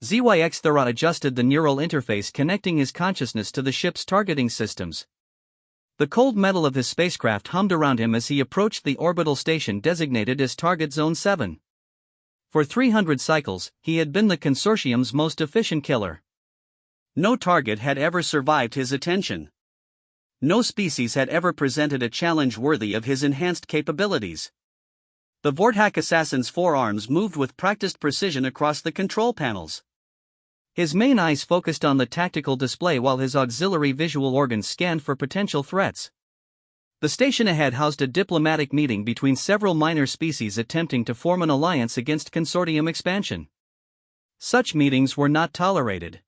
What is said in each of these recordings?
ZYX-Thera adjusted the neural interface connecting his consciousness to the ship's targeting systems. The cold metal of his spacecraft hummed around him as he approached the orbital station designated as Target Zone 7. For 300 cycles, he had been the consortium's most efficient killer. No target had ever survived his attention. No species had ever presented a challenge worthy of his enhanced capabilities. The Vortak assassin's forearms moved with practiced precision across the control panels. His main eyes focused on the tactical display while his auxiliary visual organs scanned for potential threats. The station ahead housed a diplomatic meeting between several minor species attempting to form an alliance against consortium expansion. Such meetings were not tolerated.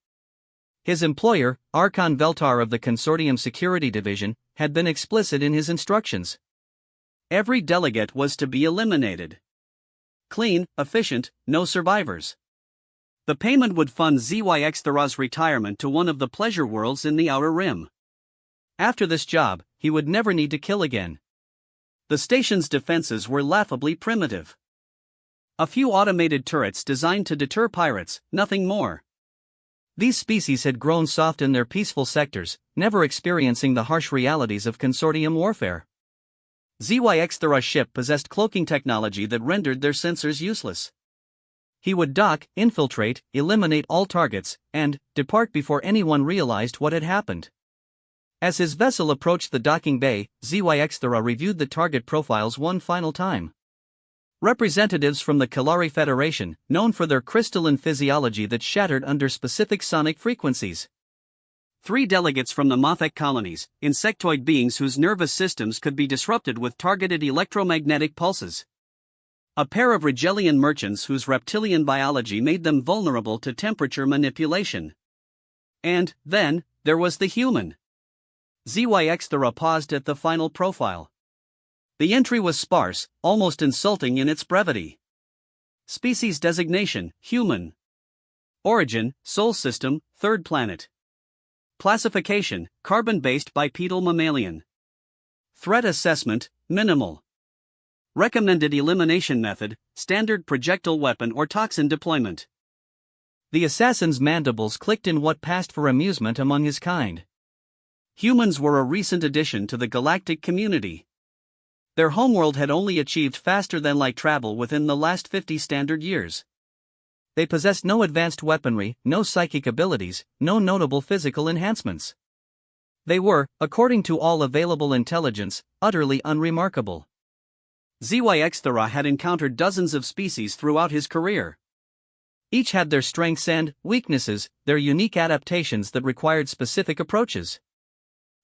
His employer, Archon Veltar of the Consortium Security Division, had been explicit in his instructions. Every delegate was to be eliminated. Clean, efficient, no survivors. The payment would fund ZYX-Thera's retirement to one of the pleasure worlds in the Outer Rim. After this job, he would never need to kill again. The station's defenses were laughably primitive. A few automated turrets designed to deter pirates, nothing more. These species had grown soft in their peaceful sectors, never experiencing the harsh realities of consortium warfare. ZYX-Thera's ship possessed cloaking technology that rendered their sensors useless. He would dock, infiltrate, eliminate all targets, and depart before anyone realized what had happened. As his vessel approached the docking bay, ZYX-Thera reviewed the target profiles one final time. Representatives from the Kalari Federation, known for their crystalline physiology that shattered under specific sonic frequencies. 3 delegates from the Mothek colonies, insectoid beings whose nervous systems could be disrupted with targeted electromagnetic pulses. A pair of Rigelian merchants whose reptilian biology made them vulnerable to temperature manipulation. And, then, there was the human. ZYX-Thera paused at the final profile. The entry was sparse, almost insulting in its brevity. Species designation, human. Origin, Sol system, 3rd planet. Classification, carbon-based bipedal mammalian. Threat assessment, minimal. Recommended elimination method, standard projectile weapon or toxin deployment. The assassin's mandibles clicked in what passed for amusement among his kind. Humans were a recent addition to the galactic community. Their homeworld had only achieved faster-than-light travel within the last 50 standard years. They possessed no advanced weaponry, no psychic abilities, no notable physical enhancements. They were, according to all available intelligence, utterly unremarkable. ZYX-Thera had encountered dozens of species throughout his career. Each had their strengths and weaknesses, their unique adaptations that required specific approaches.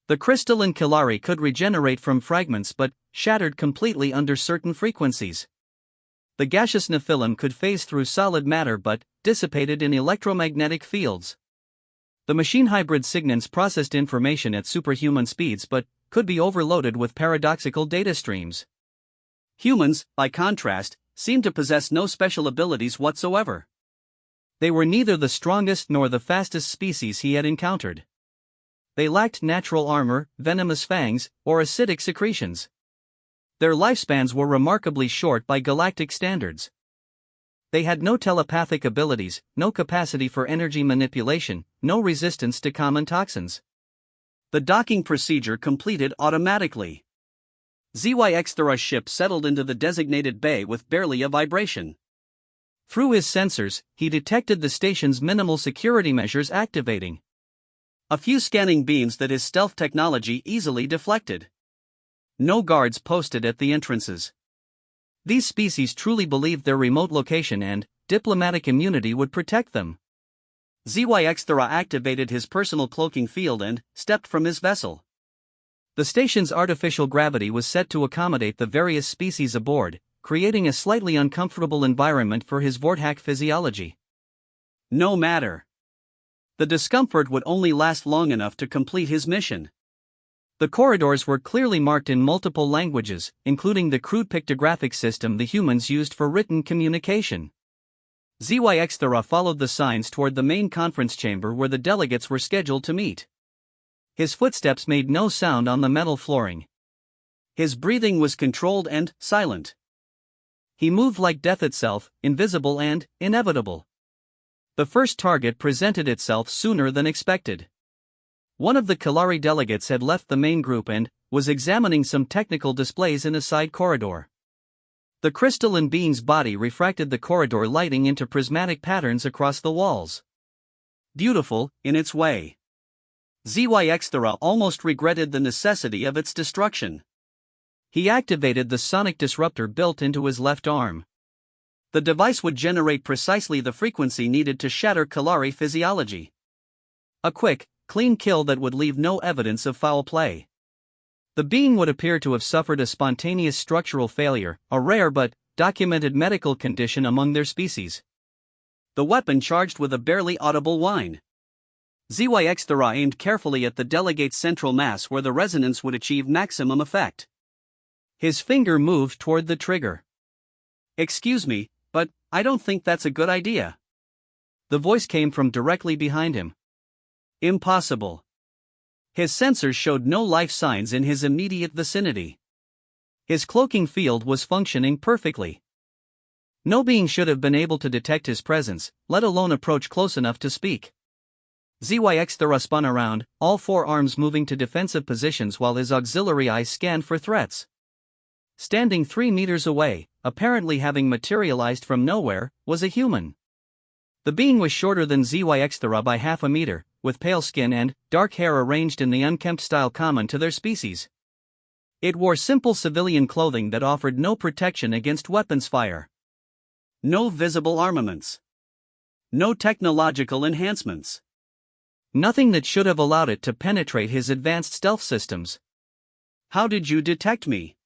The crystalline Kalari could regenerate from fragments but shattered completely under certain frequencies. The gaseous Nephilim could phase through solid matter but dissipated in electromagnetic fields. The machine hybrid Signants processed information at superhuman speeds but could be overloaded with paradoxical data streams. Humans, by contrast, seemed to possess no special abilities whatsoever. They were neither the strongest nor the fastest species he had encountered. They lacked natural armor, venomous fangs, or acidic secretions. Their lifespans were remarkably short by galactic standards. They had no telepathic abilities, no capacity for energy manipulation, no resistance to common toxins. The docking procedure completed automatically. ZYX-Thera's ship settled into the designated bay with barely a vibration. Through his sensors, he detected the station's minimal security measures activating. A few scanning beams that his stealth technology easily deflected. No guards posted at the entrances. These species truly believed their remote location and diplomatic immunity would protect them. ZYX-Thera activated his personal cloaking field and stepped from his vessel. The station's artificial gravity was set to accommodate the various species aboard, creating a slightly uncomfortable environment for his Vortak physiology. No matter. The discomfort would only last long enough to complete his mission. The corridors were clearly marked in multiple languages, including the crude pictographic system the humans used for written communication. ZYX-Thera followed the signs toward the main conference chamber where the delegates were scheduled to meet. His footsteps made no sound on the metal flooring. His breathing was controlled and silent. He moved like death itself, invisible and inevitable. The first target presented itself sooner than expected. One of the Kalari delegates had left the main group and was examining some technical displays in a side corridor. The crystalline being's body refracted the corridor lighting into prismatic patterns across the walls. Beautiful, in its way. ZYXthera almost regretted the necessity of its destruction. He activated the sonic disruptor built into his left arm. The device would generate precisely the frequency needed to shatter Kalari physiology. A quick, clean kill that would leave no evidence of foul play. The being would appear to have suffered a spontaneous structural failure, a rare but documented medical condition among their species. The weapon charged with a barely audible whine. ZYXthera aimed carefully at the delegate's central mass where the resonance would achieve maximum effect. His finger moved toward the trigger. "Excuse me, but I don't think that's a good idea." The voice came from directly behind him. "Impossible." His sensors showed no life signs in his immediate vicinity. His cloaking field was functioning perfectly. No being should have been able to detect his presence, let alone approach close enough to speak. ZYXthera spun around, all four arms moving to defensive positions while his auxiliary eyes scanned for threats. Standing 3 meters away, apparently having materialized from nowhere, was a human. The being was shorter than ZYXthera by half a meter, with pale skin and dark hair arranged in the unkempt style common to their species. It wore simple civilian clothing that offered no protection against weapons fire. No visible armaments. No technological enhancements. Nothing that should have allowed it to penetrate his advanced stealth systems. "How did you detect me?"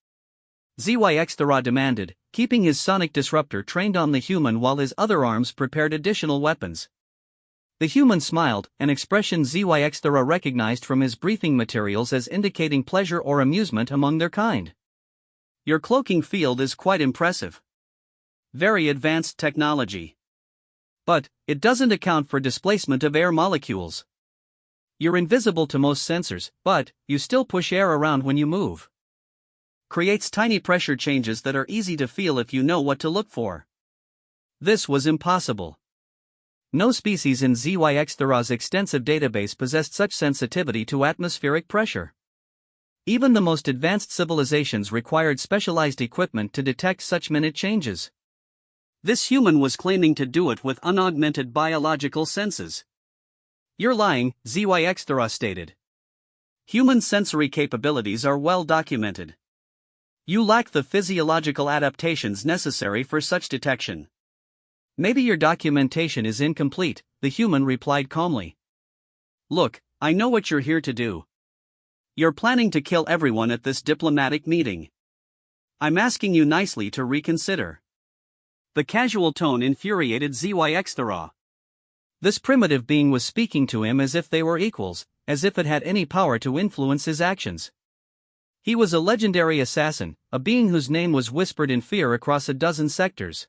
ZYXthera demanded, keeping his sonic disruptor trained on the human while his other arms prepared additional weapons. The human smiled, an expression ZYXthera recognized from his briefing materials as indicating pleasure or amusement among their kind. "Your cloaking field is quite impressive. Very advanced technology. But it doesn't account for displacement of air molecules. You're invisible to most sensors, but you still push air around when you move. Creates tiny pressure changes that are easy to feel if you know what to look for." This was impossible. No species in ZYXthera's extensive database possessed such sensitivity to atmospheric pressure. Even the most advanced civilizations required specialized equipment to detect such minute changes. This human was claiming to do it with unaugmented biological senses. "You're lying," ZYXthera stated. "Human sensory capabilities are well documented. You lack the physiological adaptations necessary for such detection." "Maybe your documentation is incomplete," the human replied calmly. "Look, I know what you're here to do. You're planning to kill everyone at this diplomatic meeting. I'm asking you nicely to reconsider." The casual tone infuriated ZYXthera. This primitive being was speaking to him as if they were equals, as if it had any power to influence his actions. He was a legendary assassin, a being whose name was whispered in fear across a dozen sectors.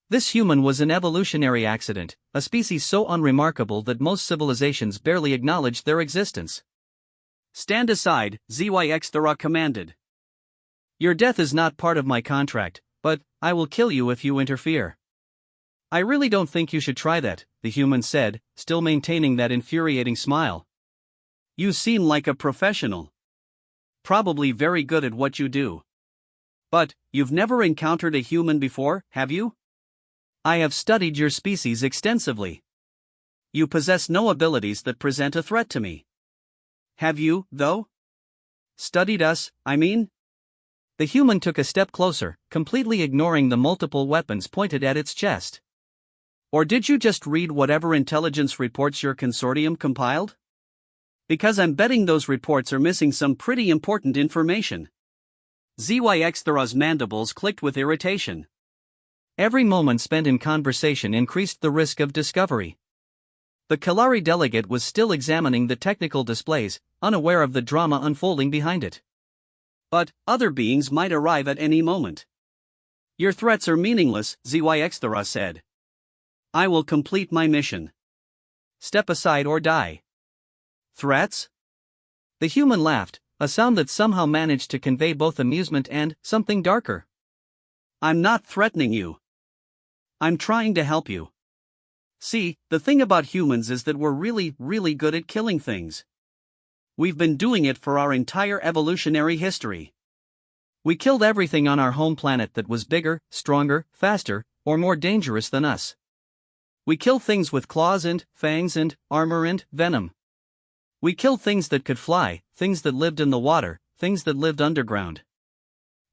This human was an evolutionary accident, a species so unremarkable that most civilizations barely acknowledged their existence. "Stand aside," ZYXthera commanded. "Your death is not part of my contract, but I will kill you if you interfere." "I really don't think you should try that," the human said, still maintaining that infuriating smile. "You seem like a professional. Probably very good at what you do. But, you've never encountered a human before, have you? I have studied your species extensively. You possess no abilities that present a threat to me. Have you, though? Studied us, I mean?" The human took a step closer, completely ignoring the multiple weapons pointed at its chest. "Or did you just read whatever intelligence reports your consortium compiled? Because I'm betting those reports are missing some pretty important information." ZYXthera's mandibles clicked with irritation. Every moment spent in conversation increased the risk of discovery. The Kalari delegate was still examining the technical displays, unaware of the drama unfolding behind it. But other beings might arrive at any moment. "Your threats are meaningless," ZYXthera said. "I will complete my mission. Step aside or die." "Threats?" The human laughed, a sound that somehow managed to convey both amusement and something darker. "I'm not threatening you. I'm trying to help you. See, the thing about humans is that we're really good at killing things. We've been doing it for our entire evolutionary history. We killed everything on our home planet that was bigger, stronger, faster, or more dangerous than us. We kill things with claws and fangs and armor and venom. We killed things that could fly, things that lived in the water, things that lived underground.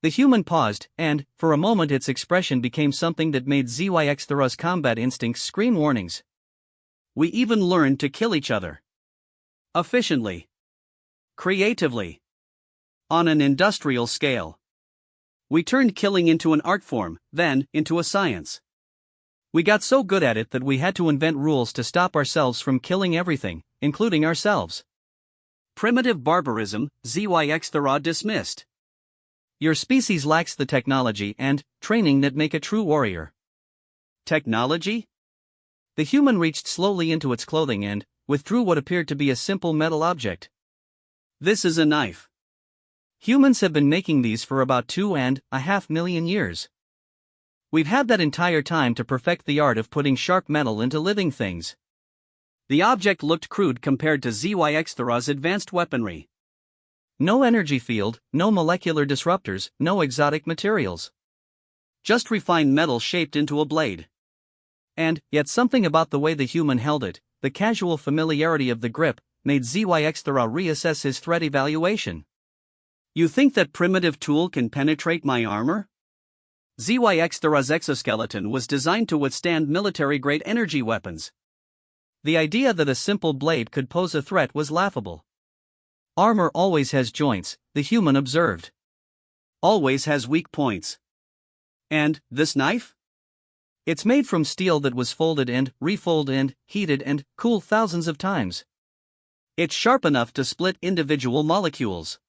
The human paused, and, for a moment its expression became something that made ZYX-Thera's combat instincts scream warnings. We even learned to kill each other. Efficiently. Creatively. On an industrial scale. We turned killing into an art form, then, into a science. We got so good at it that we had to invent rules to stop ourselves from killing everything, including ourselves. Primitive barbarism, ZYX-Thera dismissed. Your species lacks the technology and training that make a true warrior. Technology? The human reached slowly into its clothing and withdrew what appeared to be a simple metal object. This is a knife. Humans have been making these for about 2.5 million years. We've had that entire time to perfect the art of putting sharp metal into living things. The object looked crude compared to ZYX-Thera's advanced weaponry. No energy field, no molecular disruptors, no exotic materials. Just refined metal shaped into a blade. And, yet something about the way the human held it, the casual familiarity of the grip, made ZYX-Thera reassess his threat evaluation. You think that primitive tool can penetrate my armor? ZYX-Thera's exoskeleton was designed to withstand military-grade energy weapons. The idea that a simple blade could pose a threat was laughable. Armor always has joints, the human observed. Always has weak points. And, this knife? It's made from steel that was folded and refolded and heated and cooled thousands of times. It's sharp enough to split individual molecules.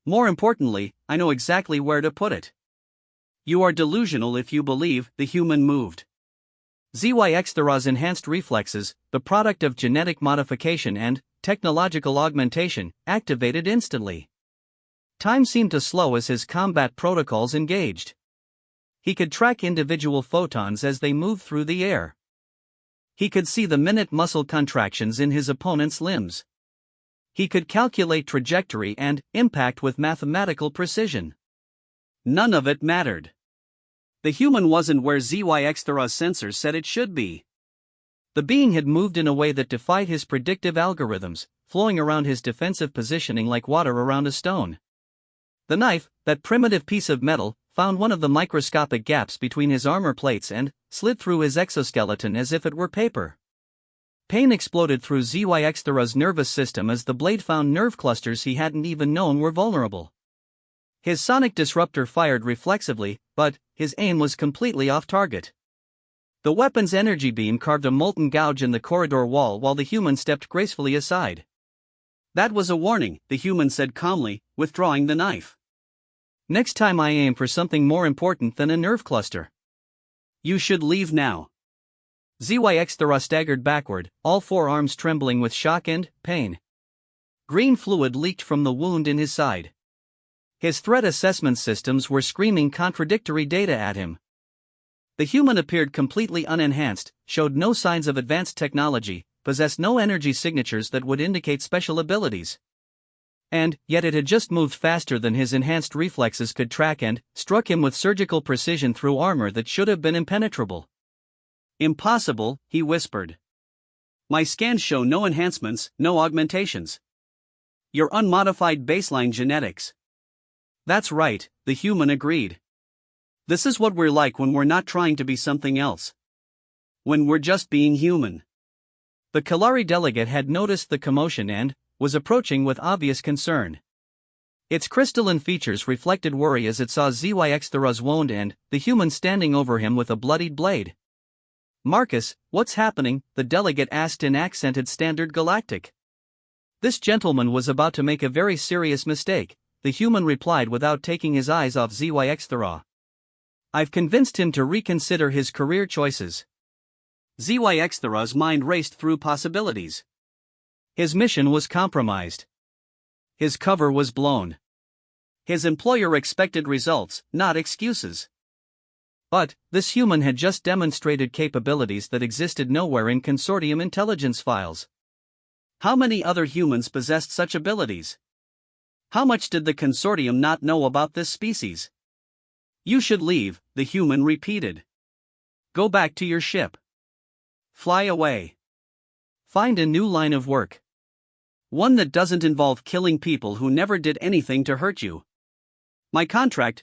More importantly, I know exactly where to put it. You are delusional if you believe the human moved. ZYX-Thera's enhanced reflexes, the product of genetic modification and technological augmentation, activated instantly. Time seemed to slow as his combat protocols engaged. He could track individual photons as they moved through the air. He could see the minute muscle contractions in his opponent's limbs. He could calculate trajectory and impact with mathematical precision. None of it mattered. The human wasn't where ZYX-Thera's sensors said it should be. The being had moved in a way that defied his predictive algorithms, flowing around his defensive positioning like water around a stone. The knife, that primitive piece of metal, found one of the microscopic gaps between his armor plates and slid through his exoskeleton as if it were paper. Pain exploded through ZYX-Thera's nervous system as the blade found nerve clusters he hadn't even known were vulnerable. His sonic disruptor fired reflexively, but his aim was completely off target. The weapon's energy beam carved a molten gouge in the corridor wall while the human stepped gracefully aside. That was a warning, the human said calmly, withdrawing the knife. Next time I aim for something more important than a nerve cluster. You should leave now. ZYX-Thera staggered backward, all four arms trembling with shock and pain. Green fluid leaked from the wound in his side. His threat assessment systems were screaming contradictory data at him. The human appeared completely unenhanced, showed no signs of advanced technology, possessed no energy signatures that would indicate special abilities. And, yet it had just moved faster than his enhanced reflexes could track and struck him with surgical precision through armor that should have been impenetrable. Impossible, he whispered. My scans show no enhancements, no augmentations. Your unmodified baseline genetics. That's right, the human agreed. This is what we're like when we're not trying to be something else. When we're just being human. The Kalari delegate had noticed the commotion and was approaching with obvious concern. Its crystalline features reflected worry as it saw ZYX-Thera's wound and the human standing over him with a bloodied blade. Marcus, what's happening? The delegate asked in accented Standard Galactic. This gentleman was about to make a very serious mistake, the human replied without taking his eyes off ZYX-Thera. I've convinced him to reconsider his career choices. ZYX-Thera's mind raced through possibilities. His mission was compromised. His cover was blown. His employer expected results, not excuses. But, this human had just demonstrated capabilities that existed nowhere in consortium intelligence files. How many other humans possessed such abilities? How much did the consortium not know about this species? You should leave, the human repeated. Go back to your ship. Fly away. Find a new line of work. One that doesn't involve killing people who never did anything to hurt you.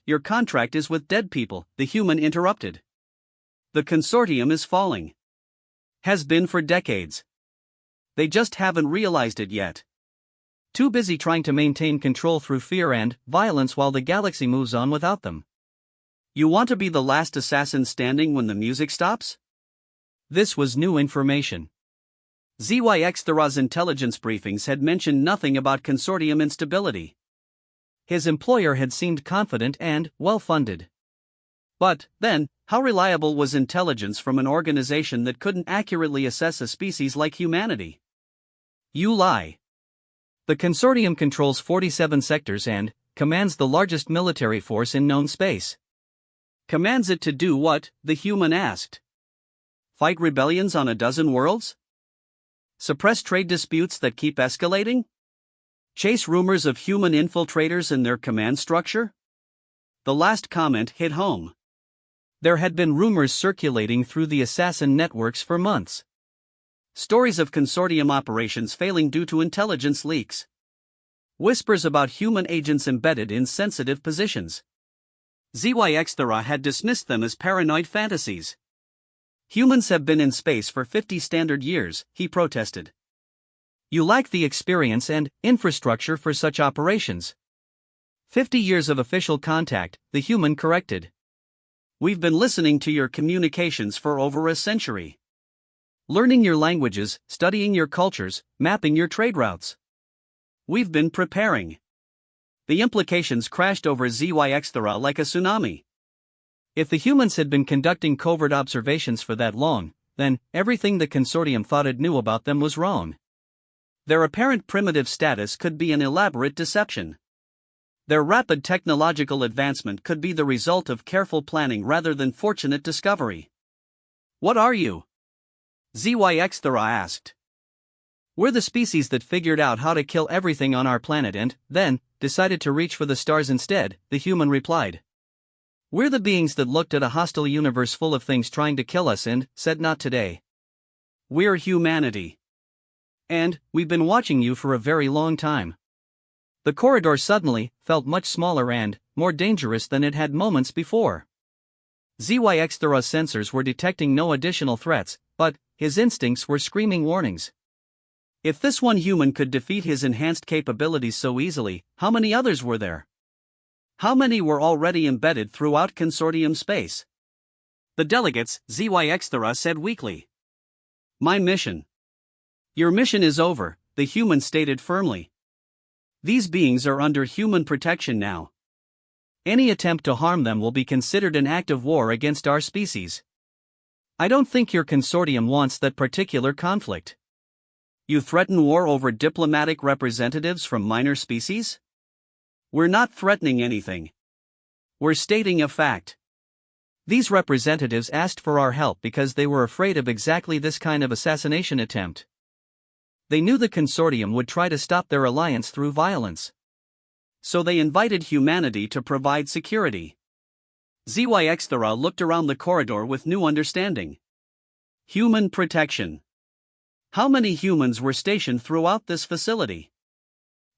Your contract is with dead people, the human interrupted. The consortium is falling. Has been for decades. They just haven't realized it yet. Too busy trying to maintain control through fear and violence while the galaxy moves on without them. You want to be the last assassin standing when the music stops? This was new information. ZYX-Thera's intelligence briefings had mentioned nothing about consortium instability. His employer had seemed confident and well-funded. But, then, how reliable was intelligence from an organization that couldn't accurately assess a species like humanity? You lie. The consortium controls 47 sectors and commands the largest military force in known space. Commands it to do what, the human asked? Fight rebellions on a dozen worlds? Suppress trade disputes that keep escalating? Chase rumors of human infiltrators in their command structure? The last comment hit home. There had been rumors circulating through the assassin networks for months. Stories of consortium operations failing due to intelligence leaks. Whispers about human agents embedded in sensitive positions. ZYX-Thera had dismissed them as paranoid fantasies. Humans have been in space for 50 standard years, he protested. You lack the experience and infrastructure for such operations. 50 years of official contact, the human corrected. We've been listening to your communications for over a century. Learning your languages, studying your cultures, mapping your trade routes. We've been preparing. The implications crashed over ZYX-Thera like a tsunami. If the humans had been conducting covert observations for that long, then everything the consortium thought it knew about them was wrong. Their apparent primitive status could be an elaborate deception. Their rapid technological advancement could be the result of careful planning rather than fortunate discovery. What are you? ZYX-Thera asked. We're the species that figured out how to kill everything on our planet and, then, decided to reach for the stars instead, the human replied. We're the beings that looked at a hostile universe full of things trying to kill us and said not today. We're humanity. And, we've been watching you for a very long time. The corridor suddenly felt much smaller and more dangerous than it had moments before. ZYX-Thera's sensors were detecting no additional threats, but his instincts were screaming warnings. If this one human could defeat his enhanced capabilities so easily, how many others were there? How many were already embedded throughout consortium space? The delegates, ZYX-Thera said weakly. My mission. Your mission is over, the human stated firmly. These beings are under human protection now. Any attempt to harm them will be considered an act of war against our species. I don't think your consortium wants that particular conflict. You threaten war over diplomatic representatives from minor species? We're not threatening anything. We're stating a fact. These representatives asked for our help because they were afraid of exactly this kind of assassination attempt. They knew the consortium would try to stop their alliance through violence. So they invited humanity to provide security. ZYX-Thera looked around the corridor with new understanding. Human protection. How many humans were stationed throughout this facility?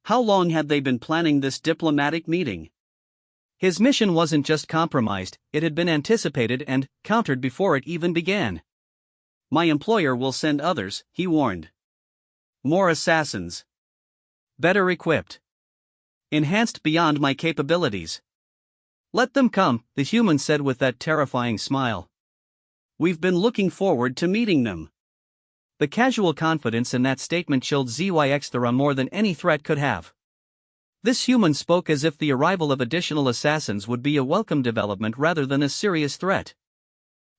How long had they been planning this diplomatic meeting? His mission wasn't just compromised, it had been anticipated and countered before it even began. My employer will send others, he warned. More assassins. Better equipped. Enhanced beyond my capabilities. Let them come, the human said with that terrifying smile. We've been looking forward to meeting them. The casual confidence in that statement chilled ZYX-Thera more than any threat could have. This human spoke as if the arrival of additional assassins would be a welcome development rather than a serious threat.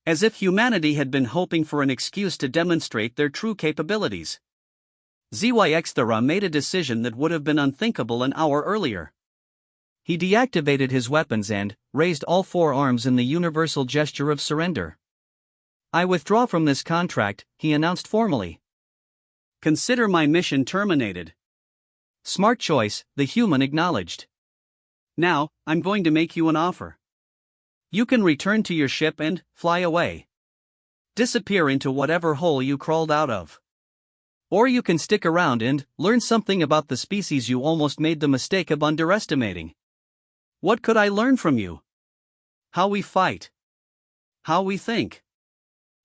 As if humanity had been hoping for an excuse to demonstrate their true capabilities. ZYX-Thera made a decision that would have been unthinkable an hour earlier. He deactivated his weapons and raised all four arms in the universal gesture of surrender. "I withdraw from this contract," he announced formally. "Consider my mission terminated." "Smart choice," the human acknowledged. "Now, I'm going to make you an offer. You can return to your ship and fly away. Disappear into whatever hole you crawled out of. Or you can stick around and learn something about the species you almost made the mistake of underestimating." "What could I learn from you?" "How we fight. How we think.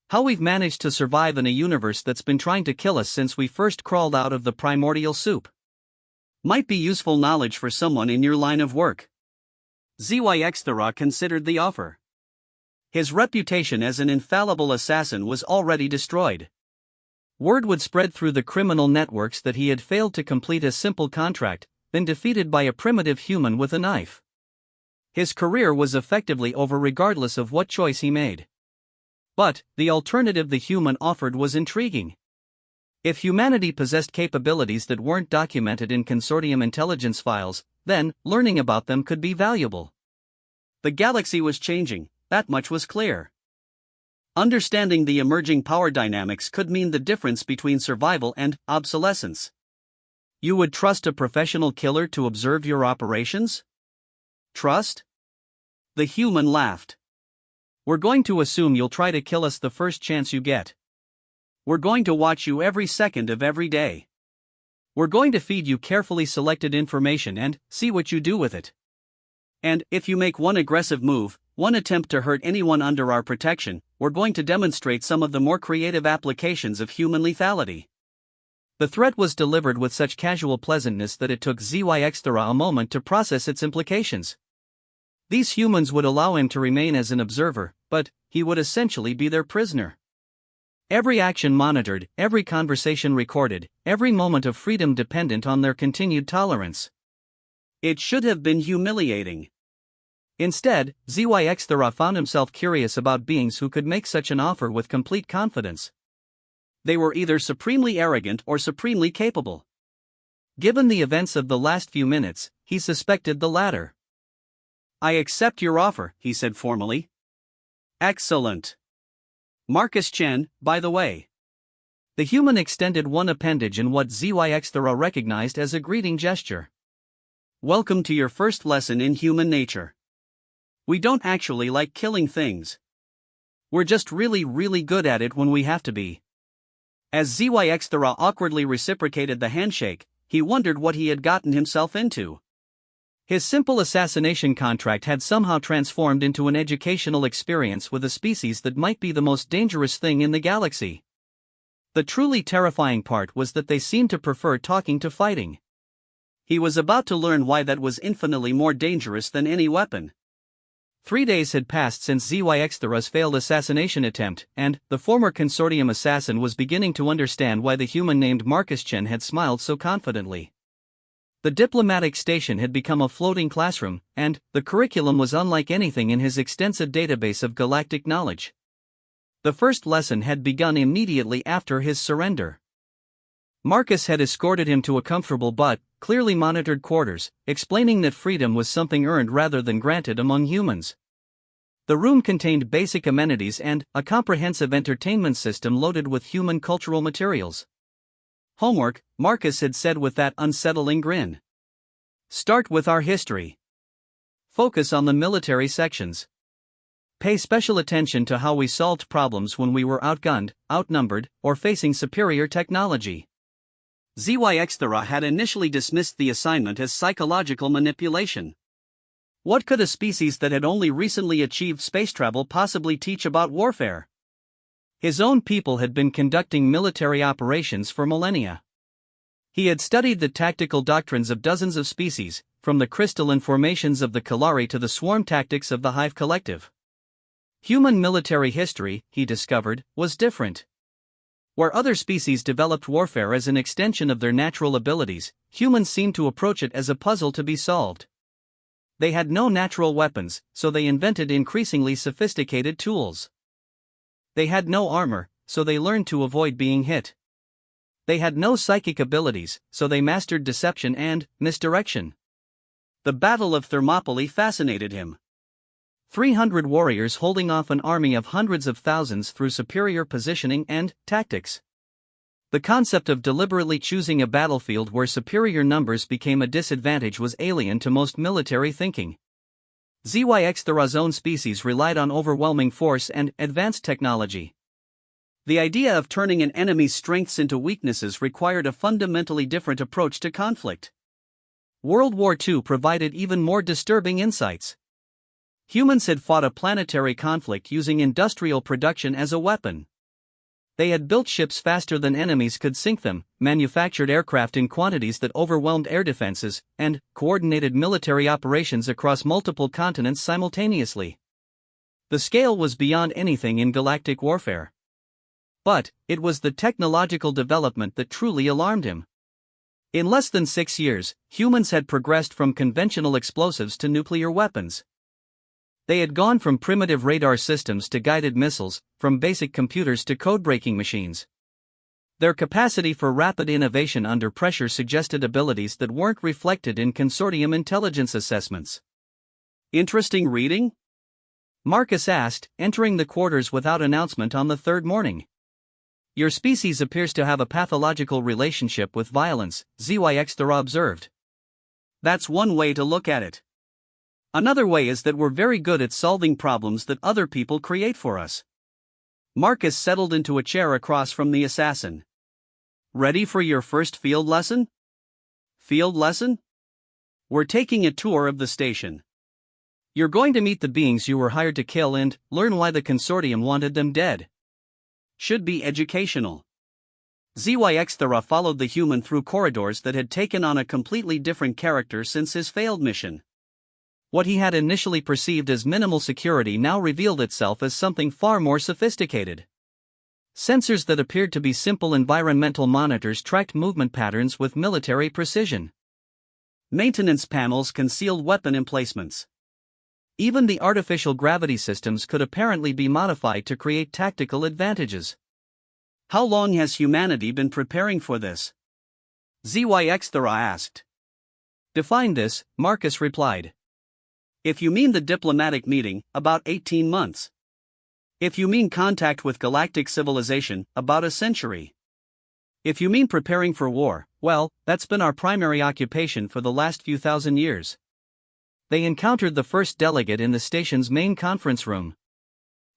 How we've managed to survive in a universe that's been trying to kill us since we first crawled out of the primordial soup." "Might be useful knowledge for someone in your line of work." ZYXthera considered the offer. His reputation as an infallible assassin was already destroyed. Word would spread through the criminal networks that he had failed to complete a simple contract, been defeated by a primitive human with a knife. His career was effectively over regardless of what choice he made. But the alternative the human offered was intriguing. If humanity possessed capabilities that weren't documented in consortium intelligence files, then learning about them could be valuable. The galaxy was changing, that much was clear. Understanding the emerging power dynamics could mean the difference between survival and obsolescence. "You would trust a professional killer to observe your operations?" "Trust?" The human laughed. "We're going to assume you'll try to kill us the first chance you get. We're going to watch you every second of every day. We're going to feed you carefully selected information and see what you do with it. And if you make one aggressive move, one attempt to hurt anyone under our protection, we're going to demonstrate some of the more creative applications of human lethality." The threat was delivered with such casual pleasantness that it took ZYXthera a moment to process its implications. These humans would allow him to remain as an observer, but he would essentially be their prisoner. Every action monitored, every conversation recorded, every moment of freedom dependent on their continued tolerance. It should have been humiliating. Instead, ZYXthera found himself curious about beings who could make such an offer with complete confidence. They were either supremely arrogant or supremely capable. Given the events of the last few minutes, he suspected the latter. "I accept your offer," he said formally. "Excellent. Marcus Chen, by the way." The human extended one appendage in what ZYXthera recognized as a greeting gesture. "Welcome to your first lesson in human nature. We don't actually like killing things. We're just really, really good at it when we have to be." As ZYXthera awkwardly reciprocated the handshake, he wondered what he had gotten himself into. His simple assassination contract had somehow transformed into an educational experience with a species that might be the most dangerous thing in the galaxy. The truly terrifying part was that they seemed to prefer talking to fighting. He was about to learn why that was infinitely more dangerous than any weapon. 3 days had passed since ZYXthera's failed assassination attempt, and the former consortium assassin was beginning to understand why the human named Marcus Chen had smiled so confidently. The diplomatic station had become a floating classroom, and the curriculum was unlike anything in his extensive database of galactic knowledge. The first lesson had begun immediately after his surrender. Marcus had escorted him to a comfortable but clearly monitored quarters, explaining that freedom was something earned rather than granted among humans. The room contained basic amenities and a comprehensive entertainment system loaded with human cultural materials. "Homework," Marcus had said with that unsettling grin. "Start with our history. Focus on the military sections. Pay special attention to how we solved problems when we were outgunned, outnumbered, or facing superior technology." ZYXthera had initially dismissed the assignment as psychological manipulation. What could a species that had only recently achieved space travel possibly teach about warfare? His own people had been conducting military operations for millennia. He had studied the tactical doctrines of dozens of species, from the crystalline formations of the Kalari to the swarm tactics of the Hive Collective. Human military history, he discovered, was different. Where other species developed warfare as an extension of their natural abilities, humans seemed to approach it as a puzzle to be solved. They had no natural weapons, so they invented increasingly sophisticated tools. They had no armor, so they learned to avoid being hit. They had no psychic abilities, so they mastered deception and misdirection. The Battle of Thermopylae fascinated him. 300 warriors holding off an army of hundreds of thousands through superior positioning and tactics. The concept of deliberately choosing a battlefield where superior numbers became a disadvantage was alien to most military thinking. ZYX-Thera's own species relied on overwhelming force and advanced technology. The idea of turning an enemy's strengths into weaknesses required a fundamentally different approach to conflict. World War II provided even more disturbing insights. Humans had fought a planetary conflict using industrial production as a weapon. They had built ships faster than enemies could sink them, manufactured aircraft in quantities that overwhelmed air defenses, and coordinated military operations across multiple continents simultaneously. The scale was beyond anything in galactic warfare. But it was the technological development that truly alarmed him. In less than 6 years, humans had progressed from conventional explosives to nuclear weapons. They had gone from primitive radar systems to guided missiles, from basic computers to code-breaking machines. Their capacity for rapid innovation under pressure suggested abilities that weren't reflected in consortium intelligence assessments. Interesting reading? Marcus asked, entering the quarters without announcement on the third morning. Your species appears to have a pathological relationship with violence, ZYX-Thera observed. That's one way to look at it. Another way is that we're very good at solving problems that other people create for us. Marcus settled into a chair across from the assassin. Ready for your first field lesson? Field lesson? We're taking a tour of the station. You're going to meet the beings you were hired to kill and learn why the consortium wanted them dead. Should be educational. ZYX-Thera followed the human through corridors that had taken on a completely different character since his failed mission. What he had initially perceived as minimal security now revealed itself as something far more sophisticated. Sensors that appeared to be simple environmental monitors tracked movement patterns with military precision. Maintenance panels concealed weapon emplacements. Even the artificial gravity systems could apparently be modified to create tactical advantages. How long has humanity been preparing for this? ZYX-Thera asked. Define this, Marcus replied. If you mean the diplomatic meeting, about 18 months. If you mean contact with galactic civilization, about a century. If you mean preparing for war, well, that's been our primary occupation for the last few thousand years. They encountered the first delegate in the station's main conference room.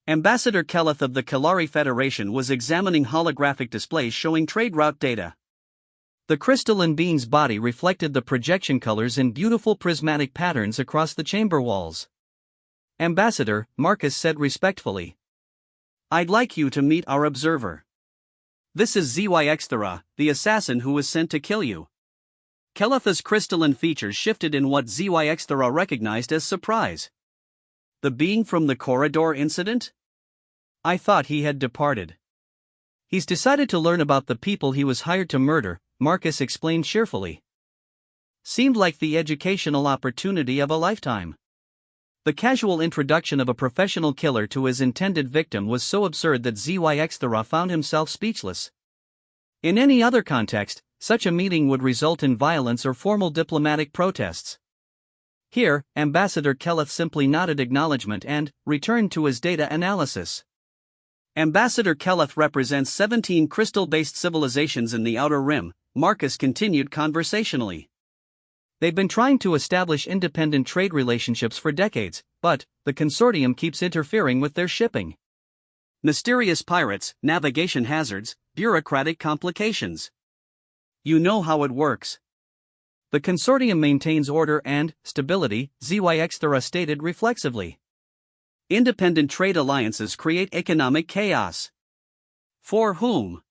Ambassador Keleth of the Kalari Federation was examining holographic displays showing trade route data. The crystalline being's body reflected the projection colors in beautiful prismatic patterns across the chamber walls. Ambassador, Marcus said respectfully. I'd like you to meet our observer. This is ZYX-Thera, the assassin who was sent to kill you. Keleth's crystalline features shifted in what ZYX-Thera recognized as surprise. The being from the corridor incident? I thought he had departed. He's decided to learn about the people he was hired to murder, Marcus explained cheerfully. Seemed like the educational opportunity of a lifetime. The casual introduction of a professional killer to his intended victim was so absurd that ZYX-Thera found himself speechless. In any other context, such a meeting would result in violence or formal diplomatic protests. Here, Ambassador Keleth simply nodded acknowledgement and returned to his data analysis. Ambassador Keleth represents 17 crystal-based civilizations in the Outer Rim, Marcus continued conversationally. They've been trying to establish independent trade relationships for decades, but the consortium keeps interfering with their shipping. Mysterious pirates, navigation hazards, bureaucratic complications. You know how it works. The consortium maintains order and stability, ZYX-Thera stated reflexively. Independent trade alliances create economic chaos. For whom?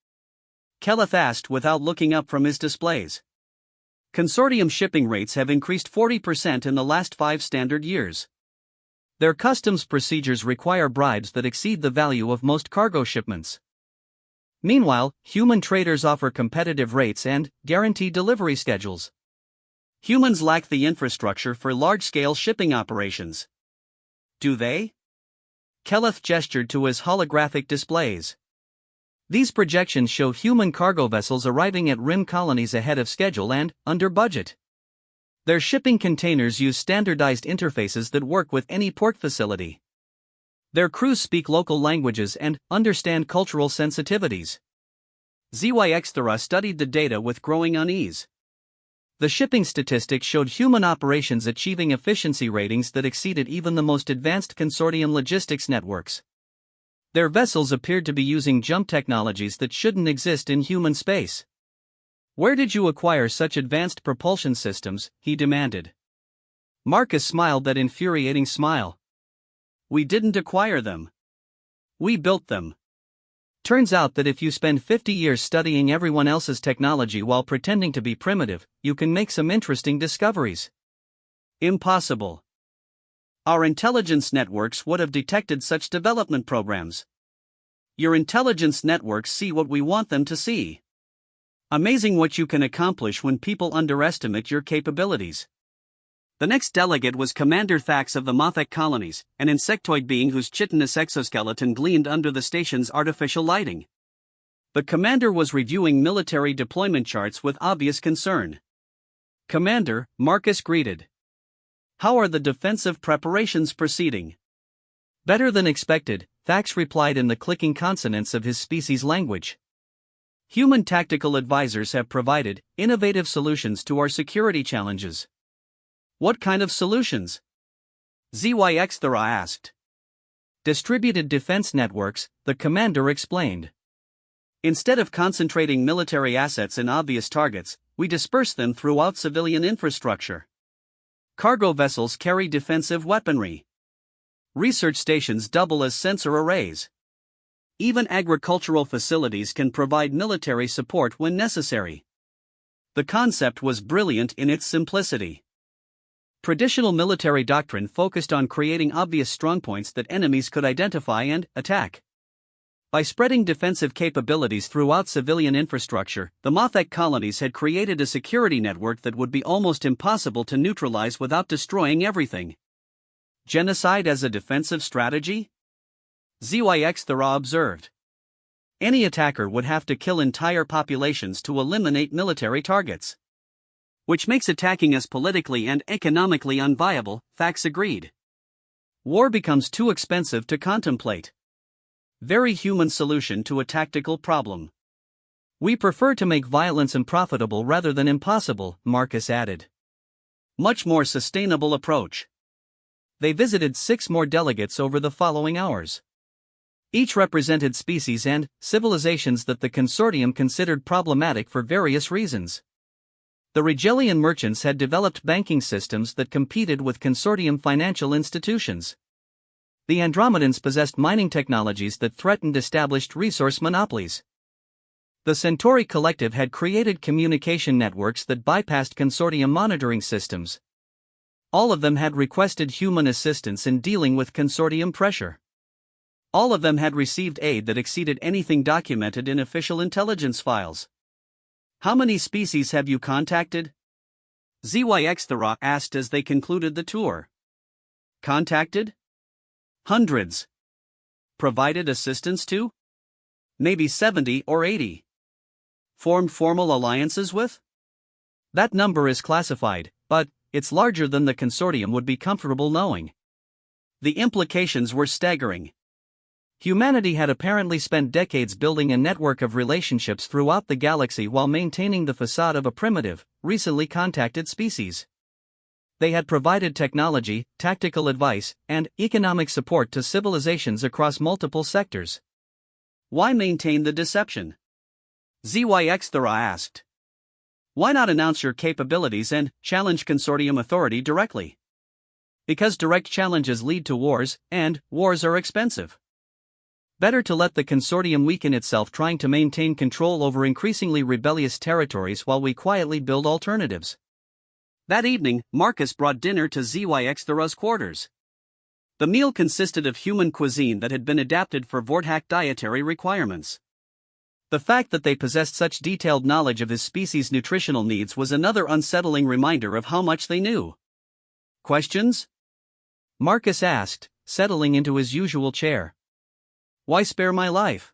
Keleth asked without looking up from his displays. Consortium shipping rates have increased 40% in the last 5 standard years. Their customs procedures require bribes that exceed the value of most cargo shipments. Meanwhile, human traders offer competitive rates and guarantee delivery schedules. Humans lack the infrastructure for large-scale shipping operations. Do they? Keleth gestured to his holographic displays. These projections show human cargo vessels arriving at rim colonies ahead of schedule and under budget. Their shipping containers use standardized interfaces that work with any port facility. Their crews speak local languages and understand cultural sensitivities. ZYX studied the data with growing unease. The shipping statistics showed human operations achieving efficiency ratings that exceeded even the most advanced consortium logistics networks. Their vessels appeared to be using jump technologies that shouldn't exist in human space. "Where did you acquire such advanced propulsion systems?" he demanded. Marcus smiled that infuriating smile. "We didn't acquire them. We built them." Turns out that if you spend 50 years studying everyone else's technology while pretending to be primitive, you can make some interesting discoveries. Impossible. Our intelligence networks would have detected such development programs. Your intelligence networks see what we want them to see. Amazing what you can accomplish when people underestimate your capabilities. The next delegate was Commander Thax of the Mothek colonies, an insectoid being whose chitinous exoskeleton gleamed under the station's artificial lighting. The commander was reviewing military deployment charts with obvious concern. "Commander," Marcus greeted. "How are the defensive preparations proceeding?" "Better than expected," Thax replied in the clicking consonants of his species' language. "Human tactical advisors have provided innovative solutions to our security challenges." "What kind of solutions?" ZYX asked. "Distributed defense networks," the commander explained. "Instead of concentrating military assets in obvious targets, we disperse them throughout civilian infrastructure. Cargo vessels carry defensive weaponry. Research stations double as sensor arrays. Even agricultural facilities can provide military support when necessary." The concept was brilliant in its simplicity. Traditional military doctrine focused on creating obvious strongpoints that enemies could identify and attack. By spreading defensive capabilities throughout civilian infrastructure, the Mothek colonies had created a security network that would be almost impossible to neutralize without destroying everything. Genocide as a defensive strategy? ZYX observed. Any attacker would have to kill entire populations to eliminate military targets. Which makes attacking us politically and economically unviable, Thax agreed. War becomes too expensive to contemplate. Very human solution to a tactical problem. "We prefer to make violence unprofitable rather than impossible," Marcus added. "Much more sustainable approach." They visited 6 more delegates over the following hours. Each represented species and civilizations that the consortium considered problematic for various reasons. The Rigelian merchants had developed banking systems that competed with consortium financial institutions. The Andromedans possessed mining technologies that threatened established resource monopolies. The Centauri Collective had created communication networks that bypassed consortium monitoring systems. All of them had requested human assistance in dealing with consortium pressure. All of them had received aid that exceeded anything documented in official intelligence files. "How many species have you contacted?" ZYX asked as they concluded the tour. "Contacted? Hundreds. Provided assistance to? Maybe 70 or 80. Formed formal alliances with? That number is classified, but it's larger than the consortium would be comfortable knowing." The implications were staggering. Humanity had apparently spent decades building a network of relationships throughout the galaxy while maintaining the facade of a primitive, recently contacted species. They had provided technology, tactical advice, and economic support to civilizations across multiple sectors. "Why maintain the deception?" ZYX asked. "Why not announce your capabilities and challenge consortium authority directly?" "Because direct challenges lead to wars, and wars are expensive. Better to let the consortium weaken itself trying to maintain control over increasingly rebellious territories while we quietly build alternatives." That evening, Marcus brought dinner to ZYX quarters. The meal consisted of human cuisine that had been adapted for Vorthak dietary requirements. The fact that they possessed such detailed knowledge of his species' nutritional needs was another unsettling reminder of how much they knew. "Questions?" Marcus asked, settling into his usual chair. "Why spare my life?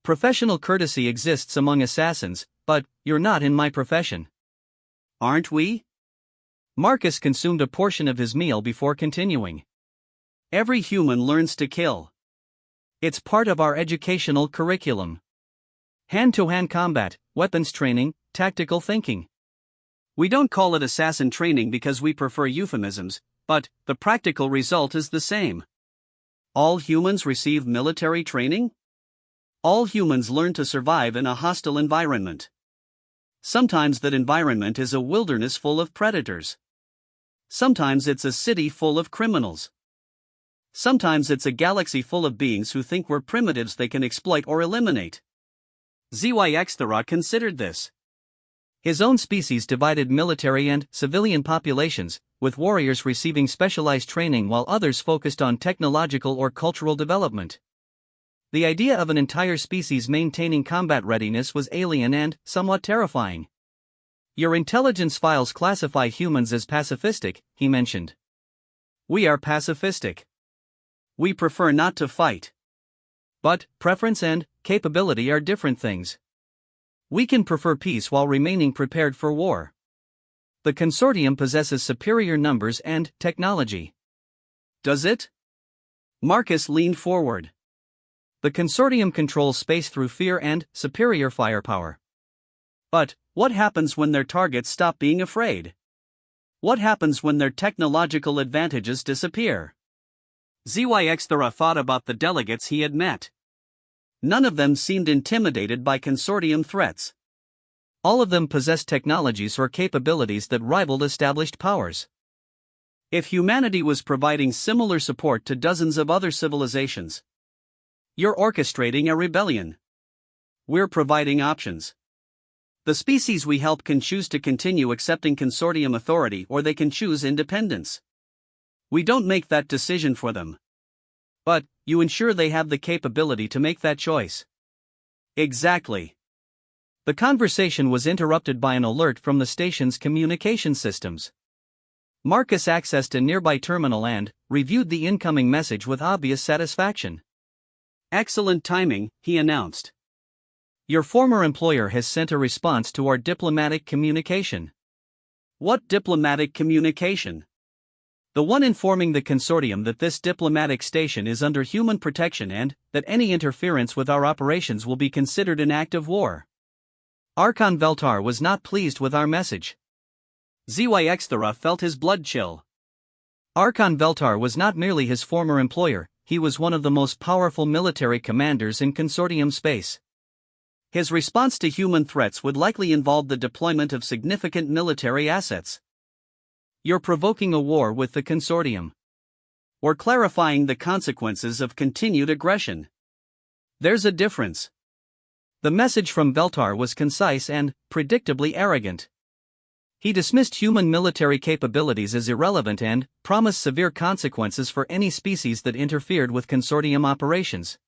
Professional courtesy exists among assassins, but you're not in my profession." "Aren't we?" Marcus consumed a portion of his meal before continuing. Every human learns to kill. It's part of our educational curriculum. Hand-to-hand combat, weapons training, tactical thinking. We don't call it assassin training because we prefer euphemisms, but the practical result is the same. All humans receive military training? All humans learn to survive in a hostile environment. Sometimes that environment is a wilderness full of predators. Sometimes it's a city full of criminals. Sometimes it's a galaxy full of beings who think we're primitives they can exploit or eliminate. HFY considered this. His own species divided military and civilian populations, with warriors receiving specialized training while others focused on technological or cultural development. The idea of an entire species maintaining combat readiness was alien and somewhat terrifying. Your intelligence files classify humans as pacifistic, he mentioned. We are pacifistic. We prefer not to fight. But preference and capability are different things. We can prefer peace while remaining prepared for war. The consortium possesses superior numbers and technology. Does it? Marcus leaned forward. The consortium controls space through fear and superior firepower. But what happens when their targets stop being afraid? What happens when their technological advantages disappear? ZYX thought about the delegates he had met. None of them seemed intimidated by consortium threats. All of them possessed technologies or capabilities that rivaled established powers. If humanity was providing similar support to dozens of other civilizations, you're orchestrating a rebellion. We're providing options. The species we help can choose to continue accepting consortium authority or they can choose independence. We don't make that decision for them. But you ensure they have the capability to make that choice. Exactly. The conversation was interrupted by an alert from the station's communication systems. Marcus accessed a nearby terminal and reviewed the incoming message with obvious satisfaction. Excellent timing, he announced. Your former employer has sent a response to our diplomatic communication. What diplomatic communication? The one informing the consortium that this diplomatic station is under human protection and that any interference with our operations will be considered an act of war. Archon Veltar was not pleased with our message. ZYX felt his blood chill. Archon Veltar was not merely his former employer, he was one of the most powerful military commanders in consortium space. His response to human threats would likely involve the deployment of significant military assets. You're provoking a war with the consortium. Or clarifying the consequences of continued aggression. There's a difference. The message from Veltar was concise and predictably arrogant. He dismissed human military capabilities as irrelevant and promised severe consequences for any species that interfered with consortium operations.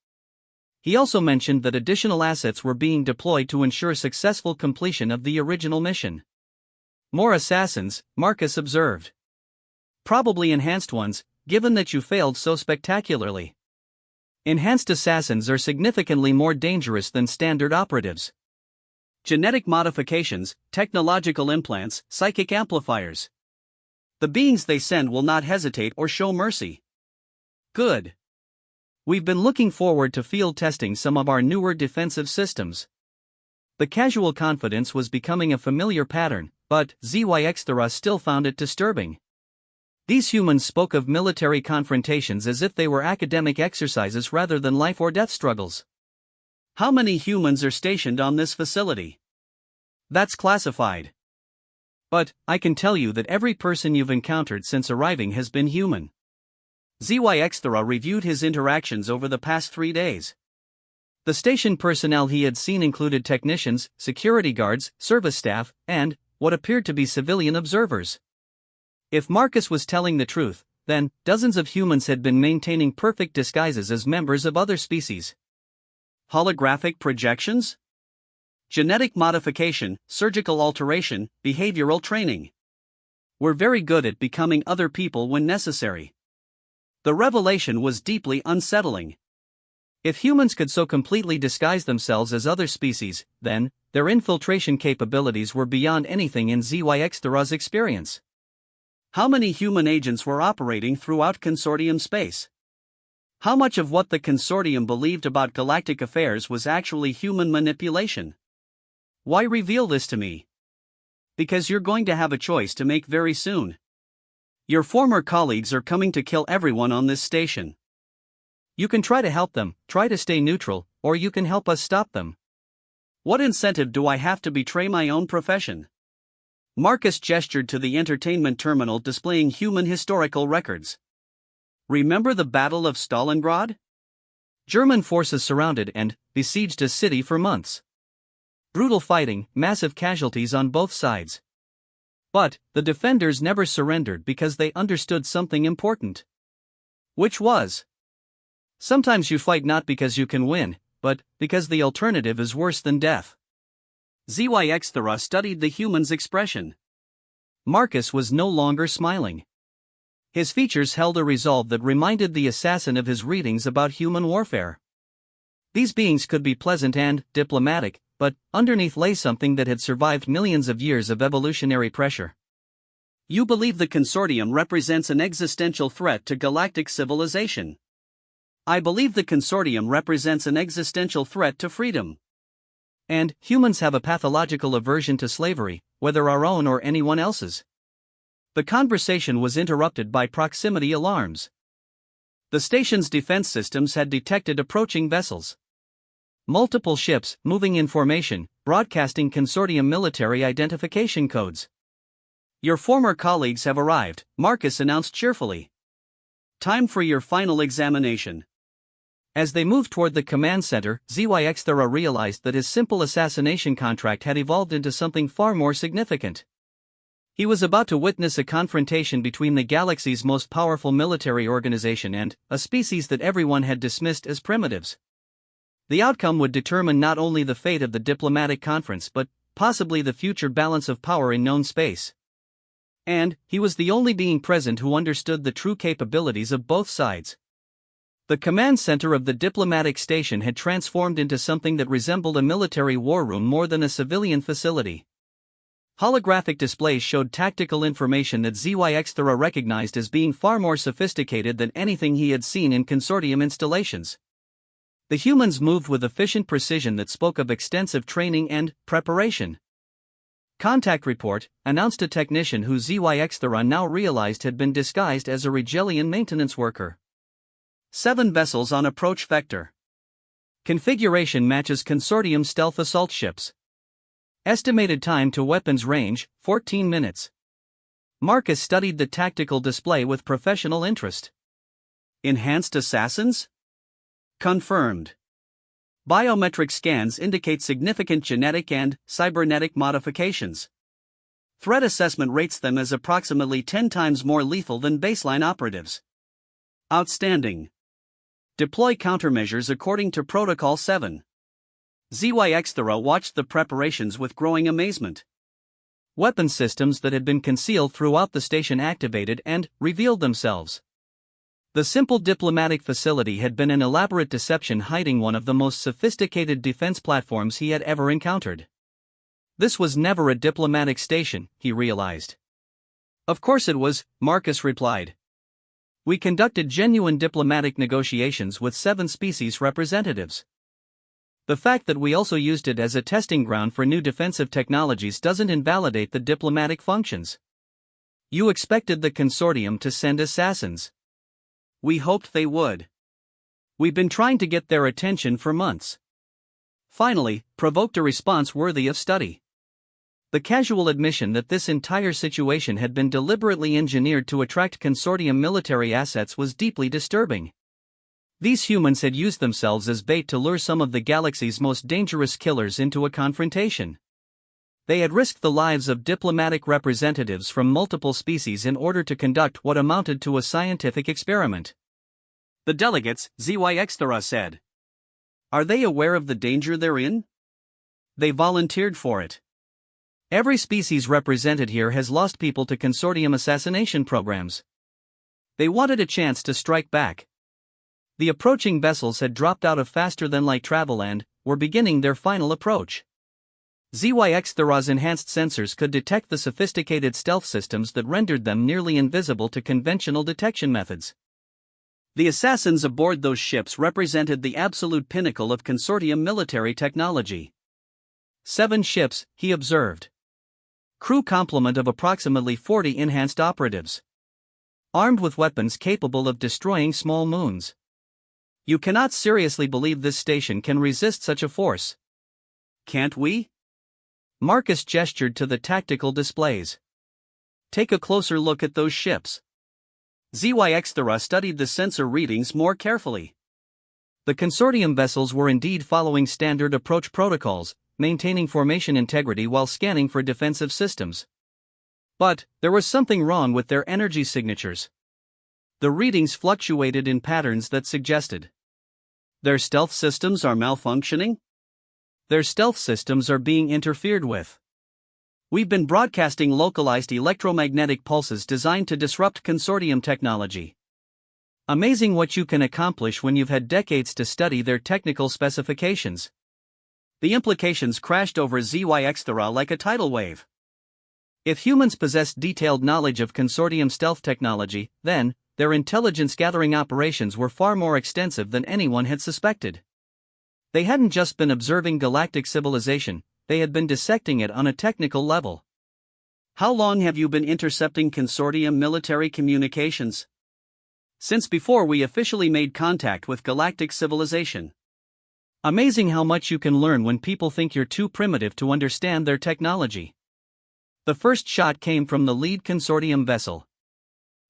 He also mentioned that additional assets were being deployed to ensure successful completion of the original mission. More assassins, Marcus observed. Probably enhanced ones, given that you failed so spectacularly. Enhanced assassins are significantly more dangerous than standard operatives. Genetic modifications, technological implants, psychic amplifiers. The beings they send will not hesitate or show mercy. Good. We've been looking forward to field testing some of our newer defensive systems. The casual confidence was becoming a familiar pattern, but ZYX still found it disturbing. These humans spoke of military confrontations as if they were academic exercises rather than life or death struggles. How many humans are stationed on this facility? That's classified. But I can tell you that every person you've encountered since arriving has been human. ZYX reviewed his interactions over the past 3 days. The station personnel he had seen included technicians, security guards, service staff, and what appeared to be civilian observers. If Marcus was telling the truth, then dozens of humans had been maintaining perfect disguises as members of other species. Holographic projections? Genetic modification, surgical alteration, behavioral training. We're very good at becoming other people when necessary. The revelation was deeply unsettling. If humans could so completely disguise themselves as other species, then their infiltration capabilities were beyond anything in ZYX experience. How many human agents were operating throughout consortium space? How much of what the consortium believed about galactic affairs was actually human manipulation? Why reveal this to me? Because you're going to have a choice to make very soon. Your former colleagues are coming to kill everyone on this station. You can try to help them, try to stay neutral, or you can help us stop them. What incentive do I have to betray my own profession? Marcus gestured to the entertainment terminal displaying human historical records. Remember the Battle of Stalingrad? German forces surrounded and besieged a city for months. Brutal fighting, massive casualties on both sides. But the defenders never surrendered because they understood something important. Which was: sometimes you fight not because you can win, but because the alternative is worse than death. ZYX studied the human's expression. Marcus was no longer smiling. His features held a resolve that reminded the assassin of his readings about human warfare. These beings could be pleasant and diplomatic, but underneath lay something that had survived millions of years of evolutionary pressure. You believe the consortium represents an existential threat to galactic civilization. I believe the consortium represents an existential threat to freedom. And humans have a pathological aversion to slavery, whether our own or anyone else's. The conversation was interrupted by proximity alarms. The station's defense systems had detected approaching vessels. Multiple ships, moving in formation, broadcasting consortium military identification codes. Your former colleagues have arrived, Marcus announced cheerfully. Time for your final examination. As they moved toward the command center, ZYX realized that his simple assassination contract had evolved into something far more significant. He was about to witness a confrontation between the galaxy's most powerful military organization and a species that everyone had dismissed as primitives. The outcome would determine not only the fate of the diplomatic conference but possibly the future balance of power in known space. And he was the only being present who understood the true capabilities of both sides. The command center of the diplomatic station had transformed into something that resembled a military war room more than a civilian facility. Holographic displays showed tactical information that ZYX recognized as being far more sophisticated than anything he had seen in consortium installations. The humans moved with efficient precision that spoke of extensive training and preparation. Contact report, announced a technician who ZYX now realized had been disguised as a Regelian maintenance worker. 7 vessels on approach vector. Configuration matches consortium stealth assault ships. Estimated time to weapons range, 14 minutes. Marcus studied the tactical display with professional interest. Enhanced assassins? Confirmed. Biometric scans indicate significant genetic and cybernetic modifications. Threat assessment rates them as approximately 10 times more lethal than baseline operatives. Outstanding. Deploy countermeasures according to Protocol 7. ZYX watched the preparations with growing amazement. Weapon systems that had been concealed throughout the station activated and revealed themselves. The simple diplomatic facility had been an elaborate deception hiding one of the most sophisticated defense platforms he had ever encountered. This was never a diplomatic station, he realized. Of course it was, Marcus replied. We conducted genuine diplomatic negotiations with 7 species representatives. The fact that we also used it as a testing ground for new defensive technologies doesn't invalidate the diplomatic functions. You expected the consortium to send assassins. We hoped they would. We've been trying to get their attention for months. Finally, provoked a response worthy of study. The casual admission that this entire situation had been deliberately engineered to attract consortium military assets was deeply disturbing. These humans had used themselves as bait to lure some of the galaxy's most dangerous killers into a confrontation. They had risked the lives of diplomatic representatives from multiple species in order to conduct what amounted to a scientific experiment. The delegates, ZYX said. Are they aware of the danger they're in? They volunteered for it. Every species represented here has lost people to consortium assassination programs. They wanted a chance to strike back. The approaching vessels had dropped out of faster-than-light travel and were beginning their final approach. ZYX-Thera's enhanced sensors could detect the sophisticated stealth systems that rendered them nearly invisible to conventional detection methods. The assassins aboard those ships represented the absolute pinnacle of consortium military technology. 7 ships, he observed. Crew complement of approximately 40 enhanced operatives. Armed with weapons capable of destroying small moons. You cannot seriously believe this station can resist such a force. Can't we? Marcus gestured to the tactical displays. Take a closer look at those ships. ZYX-Thera studied the sensor readings more carefully. The consortium vessels were indeed following standard approach protocols, maintaining formation integrity while scanning for defensive systems. But there was something wrong with their energy signatures. The readings fluctuated in patterns that suggested their stealth systems are malfunctioning? Their stealth systems are being interfered with. We've been broadcasting localized electromagnetic pulses designed to disrupt consortium technology. Amazing what you can accomplish when you've had decades to study their technical specifications. The implications crashed over ZYX-Thera like a tidal wave. If humans possessed detailed knowledge of consortium stealth technology, then their intelligence-gathering operations were far more extensive than anyone had suspected. They hadn't just been observing galactic civilization, they had been dissecting it on a technical level. How long have you been intercepting consortium military communications? Since before we officially made contact with galactic civilization. Amazing how much you can learn when people think you're too primitive to understand their technology. The first shot came from the lead consortium vessel.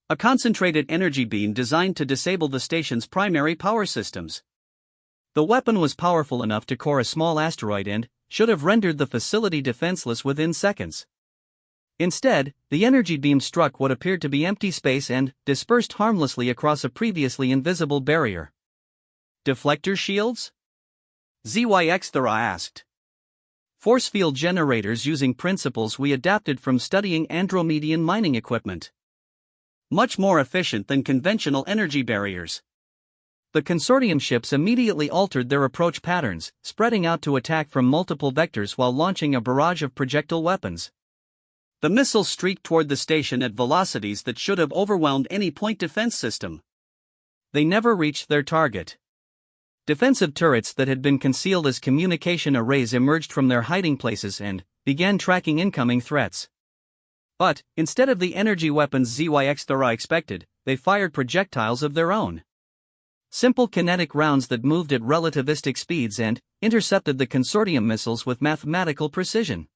A concentrated energy beam designed to disable the station's primary power systems. The weapon was powerful enough to core a small asteroid and should have rendered the facility defenseless within seconds. Instead, the energy beam struck what appeared to be empty space and dispersed harmlessly across a previously invisible barrier. Deflector shields? ZYX-Thera asked. Force field generators using principles we adapted from studying Andromedian mining equipment. Much more efficient than conventional energy barriers. The consortium ships immediately altered their approach patterns, spreading out to attack from multiple vectors while launching a barrage of projectile weapons. The missiles streaked toward the station at velocities that should have overwhelmed any point defense system. They never reached their target. Defensive turrets that had been concealed as communication arrays emerged from their hiding places and began tracking incoming threats. But, instead of the energy weapons ZYX-Thera expected, they fired projectiles of their own. Simple kinetic rounds that moved at relativistic speeds and intercepted the consortium missiles with mathematical precision.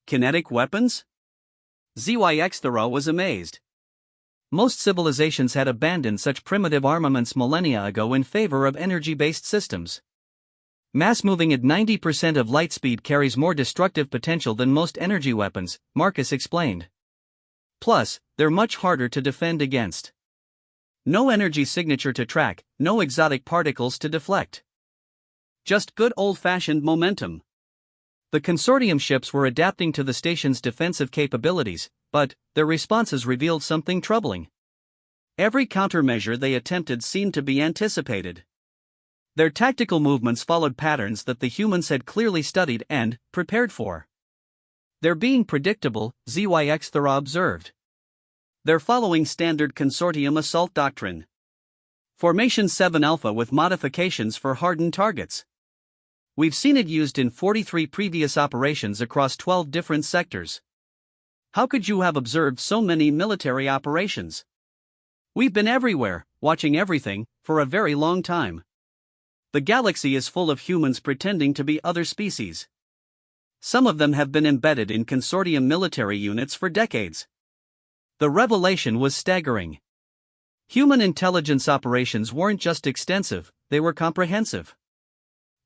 Kinetic weapons? ZYX-Thera was amazed. Most civilizations had abandoned such primitive armaments millennia ago in favor of energy-based systems. Mass moving at 90% of light speed carries more destructive potential than most energy weapons, Marcus explained. Plus, they're much harder to defend against. No energy signature to track, no exotic particles to deflect. Just good old-fashioned momentum. The consortium ships were adapting to the station's defensive capabilities, but their responses revealed something troubling. Every countermeasure they attempted seemed to be anticipated. Their tactical movements followed patterns that the humans had clearly studied and prepared for. They're being predictable, ZYX-Thera observed. They're following standard consortium assault doctrine. Formation 7 Alpha with modifications for hardened targets. We've seen it used in 43 previous operations across 12 different sectors. How could you have observed so many military operations? We've been everywhere, watching everything, for a very long time. The galaxy is full of humans pretending to be other species. Some of them have been embedded in consortium military units for decades. The revelation was staggering. Human intelligence operations weren't just extensive, they were comprehensive.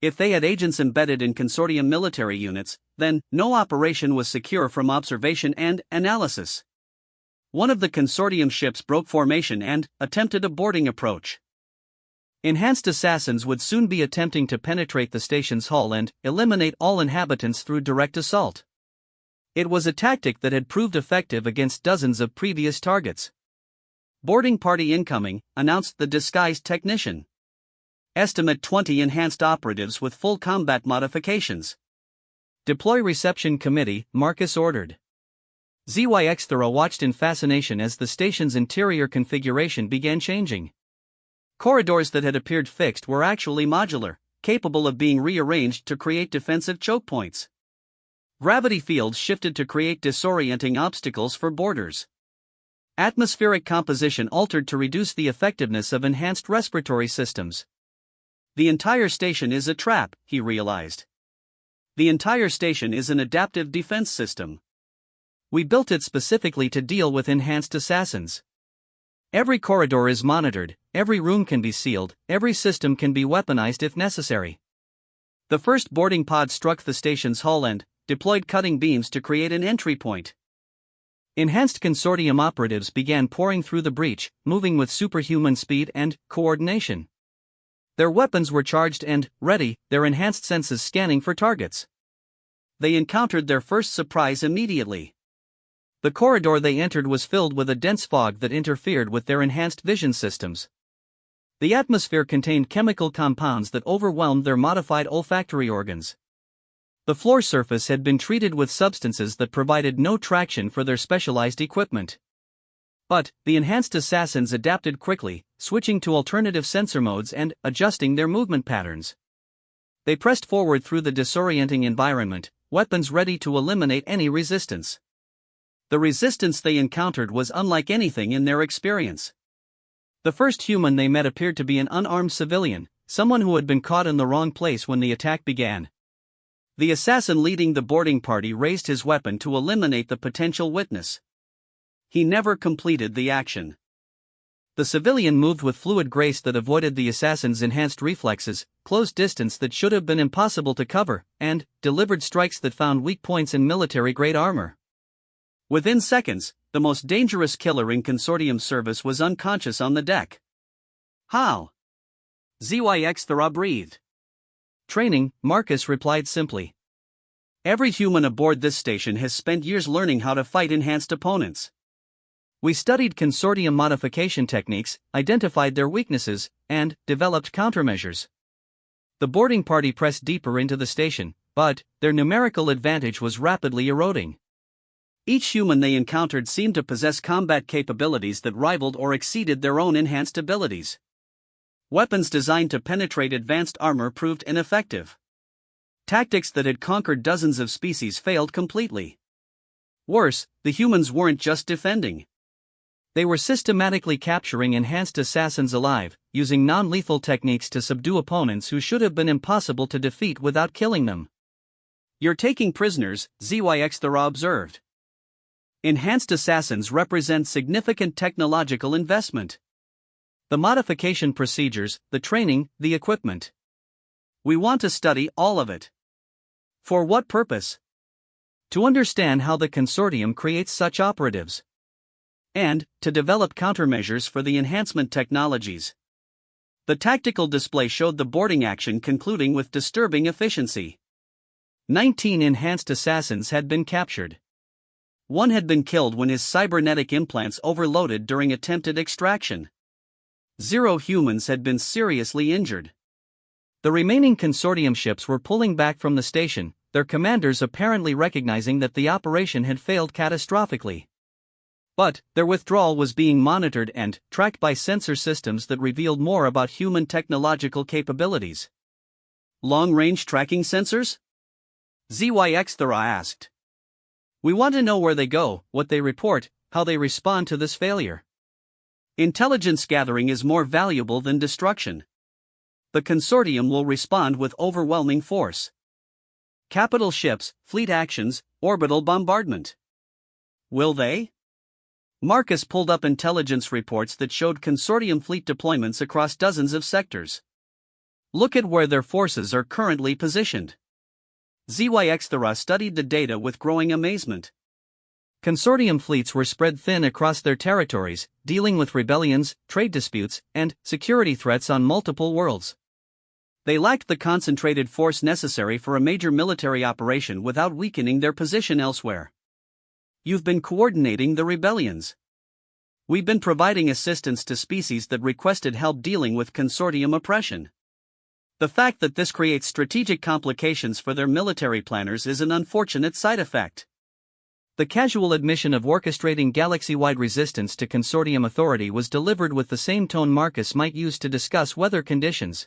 If they had agents embedded in consortium military units, then no operation was secure from observation and analysis. One of the consortium ships broke formation and attempted a boarding approach. Enhanced assassins would soon be attempting to penetrate the station's hull and eliminate all inhabitants through direct assault. It was a tactic that had proved effective against dozens of previous targets. Boarding party incoming, announced the disguised technician. Estimate 20 enhanced operatives with full combat modifications. Deploy reception committee, Marcus ordered. ZYX-Thera watched in fascination as the station's interior configuration began changing. Corridors that had appeared fixed were actually modular, capable of being rearranged to create defensive choke points. Gravity fields shifted to create disorienting obstacles for boarders. Atmospheric composition altered to reduce the effectiveness of enhanced respiratory systems. The entire station is a trap, he realized. The entire station is an adaptive defense system. We built it specifically to deal with enhanced assassins. Every corridor is monitored, every room can be sealed, every system can be weaponized if necessary. The first boarding pod struck the station's hull and deployed cutting beams to create an entry point. Enhanced consortium operatives began pouring through the breach, moving with superhuman speed and coordination. Their weapons were charged and ready, their enhanced senses scanning for targets. They encountered their first surprise immediately. The corridor they entered was filled with a dense fog that interfered with their enhanced vision systems. The atmosphere contained chemical compounds that overwhelmed their modified olfactory organs. The floor surface had been treated with substances that provided no traction for their specialized equipment. But the enhanced assassins adapted quickly, switching to alternative sensor modes and adjusting their movement patterns. They pressed forward through the disorienting environment, weapons ready to eliminate any resistance. The resistance they encountered was unlike anything in their experience. The first human they met appeared to be an unarmed civilian, someone who had been caught in the wrong place when the attack began. The assassin leading the boarding party raised his weapon to eliminate the potential witness. He never completed the action. The civilian moved with fluid grace that avoided the assassin's enhanced reflexes, closed distance that should have been impossible to cover, and delivered strikes that found weak points in military-grade armor. Within seconds, the most dangerous killer in consortium service was unconscious on the deck. How? ZYX-Thera breathed. Training, Marcus replied simply. Every human aboard this station has spent years learning how to fight enhanced opponents. We studied consortium modification techniques, identified their weaknesses, and developed countermeasures. The boarding party pressed deeper into the station, but their numerical advantage was rapidly eroding. Each human they encountered seemed to possess combat capabilities that rivaled or exceeded their own enhanced abilities. Weapons designed to penetrate advanced armor proved ineffective. Tactics that had conquered dozens of species failed completely. Worse, the humans weren't just defending. They were systematically capturing enhanced assassins alive, using non-lethal techniques to subdue opponents who should have been impossible to defeat without killing them. You're taking prisoners, ZYX-Thera observed. Enhanced assassins represent significant technological investment. The modification procedures, the training, the equipment. We want to study all of it. For what purpose? To understand how the consortium creates such operatives. And to develop countermeasures for the enhancement technologies. The tactical display showed the boarding action concluding with disturbing efficiency. 19 enhanced assassins had been captured. One had been killed when his cybernetic implants overloaded during attempted extraction. 0 humans had been seriously injured. The remaining consortium ships were pulling back from the station, their commanders apparently recognizing that the operation had failed catastrophically. But their withdrawal was being monitored and tracked by sensor systems that revealed more about human technological capabilities. Long-range tracking sensors? ZYX-Thera asked. We want to know where they go, what they report, how they respond to this failure. Intelligence gathering is more valuable than destruction. The consortium will respond with overwhelming force. Capital ships, fleet actions, orbital bombardment. Will they? Marcus pulled up intelligence reports that showed consortium fleet deployments across dozens of sectors. Look at where their forces are currently positioned. ZYX-Thera studied the data with growing amazement. Consortium fleets were spread thin across their territories, dealing with rebellions, trade disputes, and security threats on multiple worlds. They lacked the concentrated force necessary for a major military operation without weakening their position elsewhere. You've been coordinating the rebellions. We've been providing assistance to species that requested help dealing with consortium oppression. The fact that this creates strategic complications for their military planners is an unfortunate side effect. The casual admission of orchestrating galaxy-wide resistance to Consortium authority was delivered with the same tone Marcus might use to discuss weather conditions.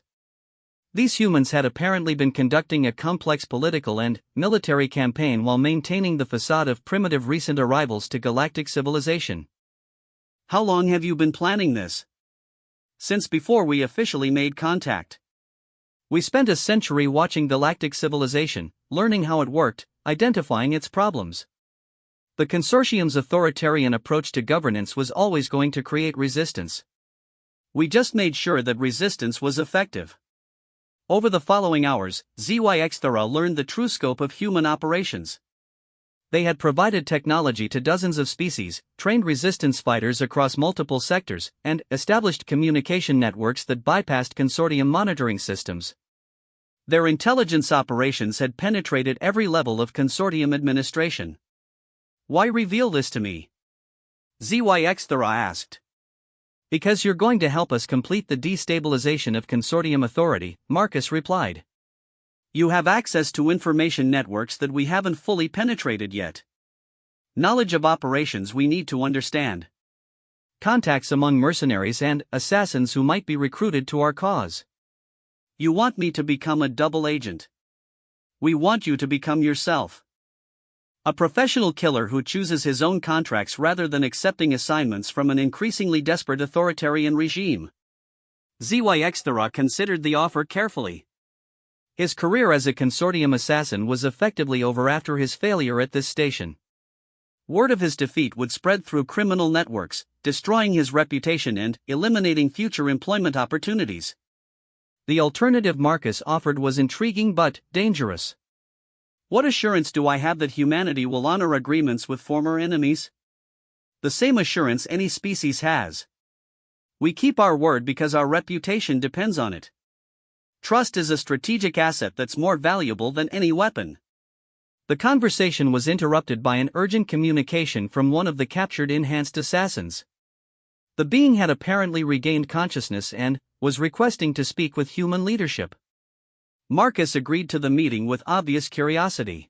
These humans had apparently been conducting a complex political and military campaign while maintaining the facade of primitive recent arrivals to galactic civilization. How long have you been planning this? Since before we officially made contact. We spent a century watching galactic civilization, learning how it worked, identifying its problems. The consortium's authoritarian approach to governance was always going to create resistance. We just made sure that resistance was effective. Over the following hours, ZYXthera learned the true scope of human operations. They had provided technology to dozens of species, trained resistance fighters across multiple sectors, and established communication networks that bypassed consortium monitoring systems. Their intelligence operations had penetrated every level of consortium administration. Why reveal this to me? ZYXthera asked. Because you're going to help us complete the destabilization of consortium authority, Marcus replied. You have access to information networks that we haven't fully penetrated yet. Knowledge of operations we need to understand. Contacts among mercenaries and assassins who might be recruited to our cause. You want me to become a double agent. We want you to become yourself. A professional killer who chooses his own contracts rather than accepting assignments from an increasingly desperate authoritarian regime. ZYXthera considered the offer carefully. His career as a consortium assassin was effectively over after his failure at this station. Word of his defeat would spread through criminal networks, destroying his reputation and eliminating future employment opportunities. The alternative Marcus offered was intriguing but dangerous. What assurance do I have that humanity will honor agreements with former enemies? The same assurance any species has. We keep our word because our reputation depends on it. Trust is a strategic asset that's more valuable than any weapon. The conversation was interrupted by an urgent communication from one of the captured enhanced assassins. The being had apparently regained consciousness and was requesting to speak with human leadership. Marcus agreed to the meeting with obvious curiosity.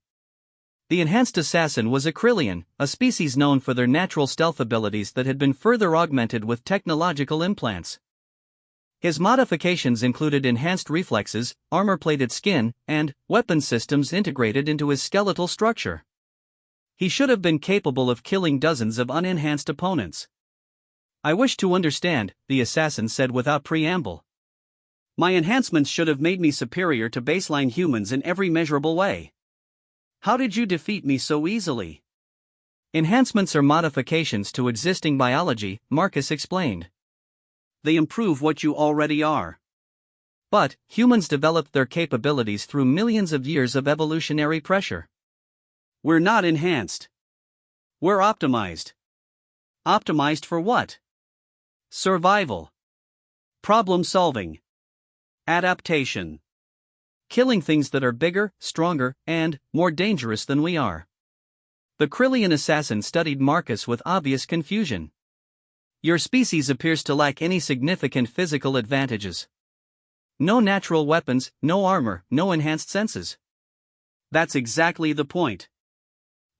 The enhanced assassin was a Krillian, a species known for their natural stealth abilities that had been further augmented with technological implants. His modifications included enhanced reflexes, armor-plated skin, and weapon systems integrated into his skeletal structure. He should have been capable of killing dozens of unenhanced opponents. I wish to understand, the assassin said without preamble. My enhancements should have made me superior to baseline humans in every measurable way. How did you defeat me so easily? Enhancements are modifications to existing biology, Marcus explained. They improve what you already are. But humans developed their capabilities through millions of years of evolutionary pressure. We're not enhanced. We're optimized. Optimized for what? Survival. Problem solving. Adaptation. Killing things that are bigger, stronger, and more dangerous than we are. The Krillian assassin studied Marcus with obvious confusion. Your species appears to lack any significant physical advantages. No natural weapons, no armor, no enhanced senses. That's exactly the point.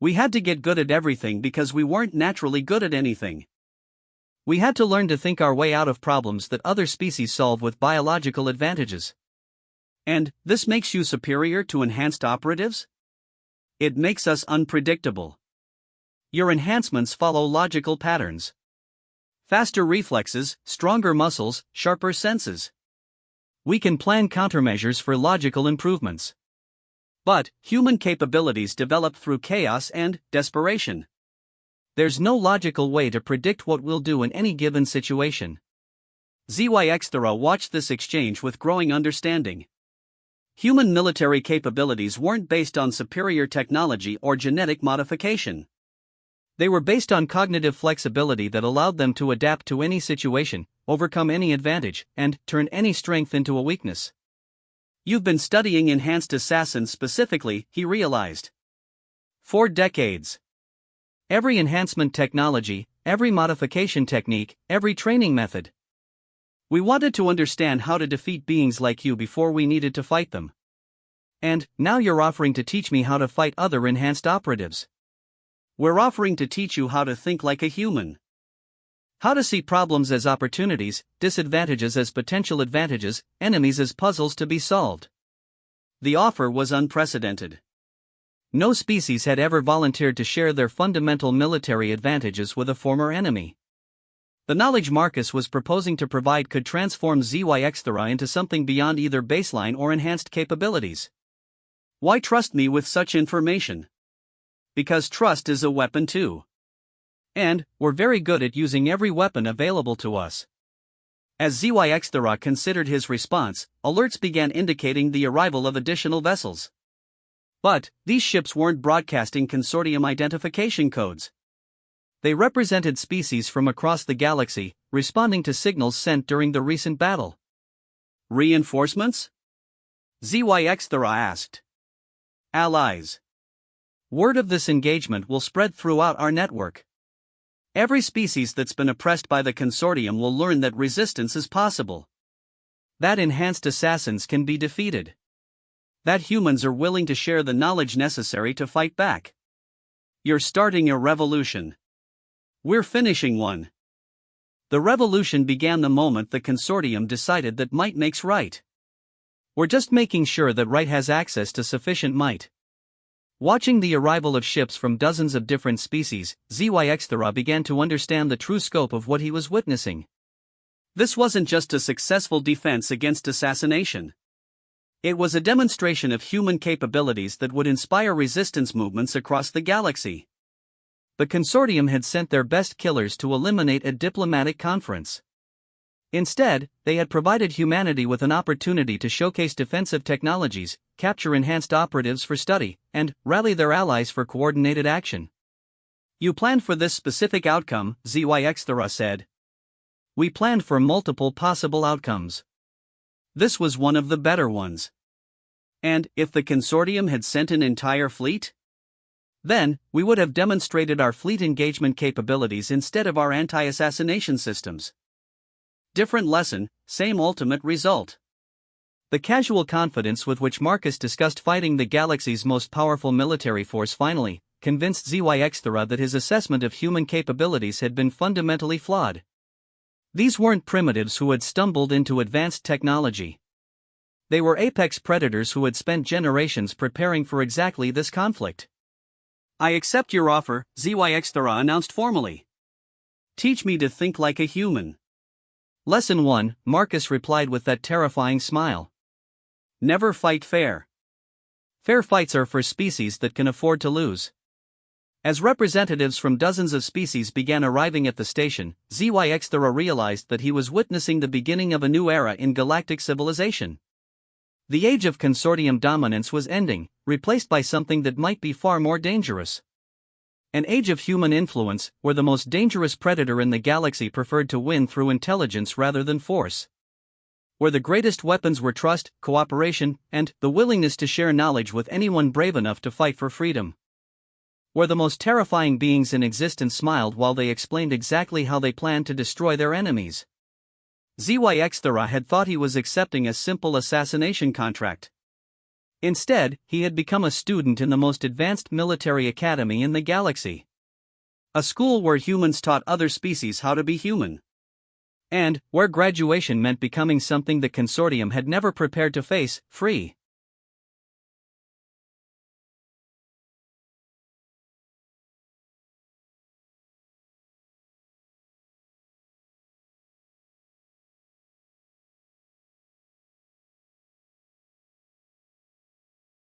We had to get good at everything because we weren't naturally good at anything. We had to learn to think our way out of problems that other species solve with biological advantages. And this makes you superior to enhanced operatives? It makes us unpredictable. Your enhancements follow logical patterns. Faster reflexes, stronger muscles, sharper senses. We can plan countermeasures for logical improvements. But human capabilities develop through chaos and desperation. There's no logical way to predict what we'll do in any given situation. ZYXthera watched this exchange with growing understanding. Human military capabilities weren't based on superior technology or genetic modification. They were based on cognitive flexibility that allowed them to adapt to any situation, overcome any advantage, and turn any strength into a weakness. You've been studying enhanced assassins specifically, he realized. 4 decades. Every enhancement technology, every modification technique, every training method. We wanted to understand how to defeat beings like you before we needed to fight them. And now you're offering to teach me how to fight other enhanced operatives. We're offering to teach you how to think like a human. How to see problems as opportunities, disadvantages as potential advantages, enemies as puzzles to be solved. The offer was unprecedented. No species had ever volunteered to share their fundamental military advantages with a former enemy. The knowledge Marcus was proposing to provide could transform ZYX into something beyond either baseline or enhanced capabilities. Why trust me with such information? Because trust is a weapon too. And we're very good at using every weapon available to us. As ZYX considered his response, alerts began indicating the arrival of additional vessels. But these ships weren't broadcasting consortium identification codes. They represented species from across the galaxy, responding to signals sent during the recent battle. Reinforcements? ZYX asked. Allies. Word of this engagement will spread throughout our network. Every species that's been oppressed by the consortium will learn that resistance is possible. That enhanced assassins can be defeated. That humans are willing to share the knowledge necessary to fight back. You're starting a revolution. We're finishing one. The revolution began the moment the consortium decided that might makes right. We're just making sure that right has access to sufficient might. Watching the arrival of ships from dozens of different species, ZYX began to understand the true scope of what he was witnessing. This wasn't just a successful defense against assassination. It was a demonstration of human capabilities that would inspire resistance movements across the galaxy. The consortium had sent their best killers to eliminate a diplomatic conference. Instead, they had provided humanity with an opportunity to showcase defensive technologies, capture enhanced operatives for study, and rally their allies for coordinated action. You planned for this specific outcome, ZYX said. We planned for multiple possible outcomes. This was one of the better ones. And if the consortium had sent an entire fleet? Then, we would have demonstrated our fleet engagement capabilities instead of our anti-assassination systems. Different lesson, same ultimate result. The casual confidence with which Marcus discussed fighting the galaxy's most powerful military force finally convinced ZYX that his assessment of human capabilities had been fundamentally flawed. These weren't primitives who had stumbled into advanced technology. They were apex predators who had spent generations preparing for exactly this conflict. I accept your offer, ZYX announced formally. Teach me to think like a human. Lesson 1, Marcus replied with that terrifying smile. Never fight fair. Fair fights are for species that can afford to lose. As representatives from dozens of species began arriving at the station, ZYX realized that he was witnessing the beginning of a new era in galactic civilization. The age of consortium dominance was ending, replaced by something that might be far more dangerous. An age of human influence, where the most dangerous predator in the galaxy preferred to win through intelligence rather than force. Where the greatest weapons were trust, cooperation, and the willingness to share knowledge with anyone brave enough to fight for freedom. Where the most terrifying beings in existence smiled while they explained exactly how they planned to destroy their enemies. ZYX had thought he was accepting a simple assassination contract. Instead, he had become a student in the most advanced military academy in the galaxy. A school where humans taught other species how to be human. And where graduation meant becoming something the consortium had never prepared to face, free.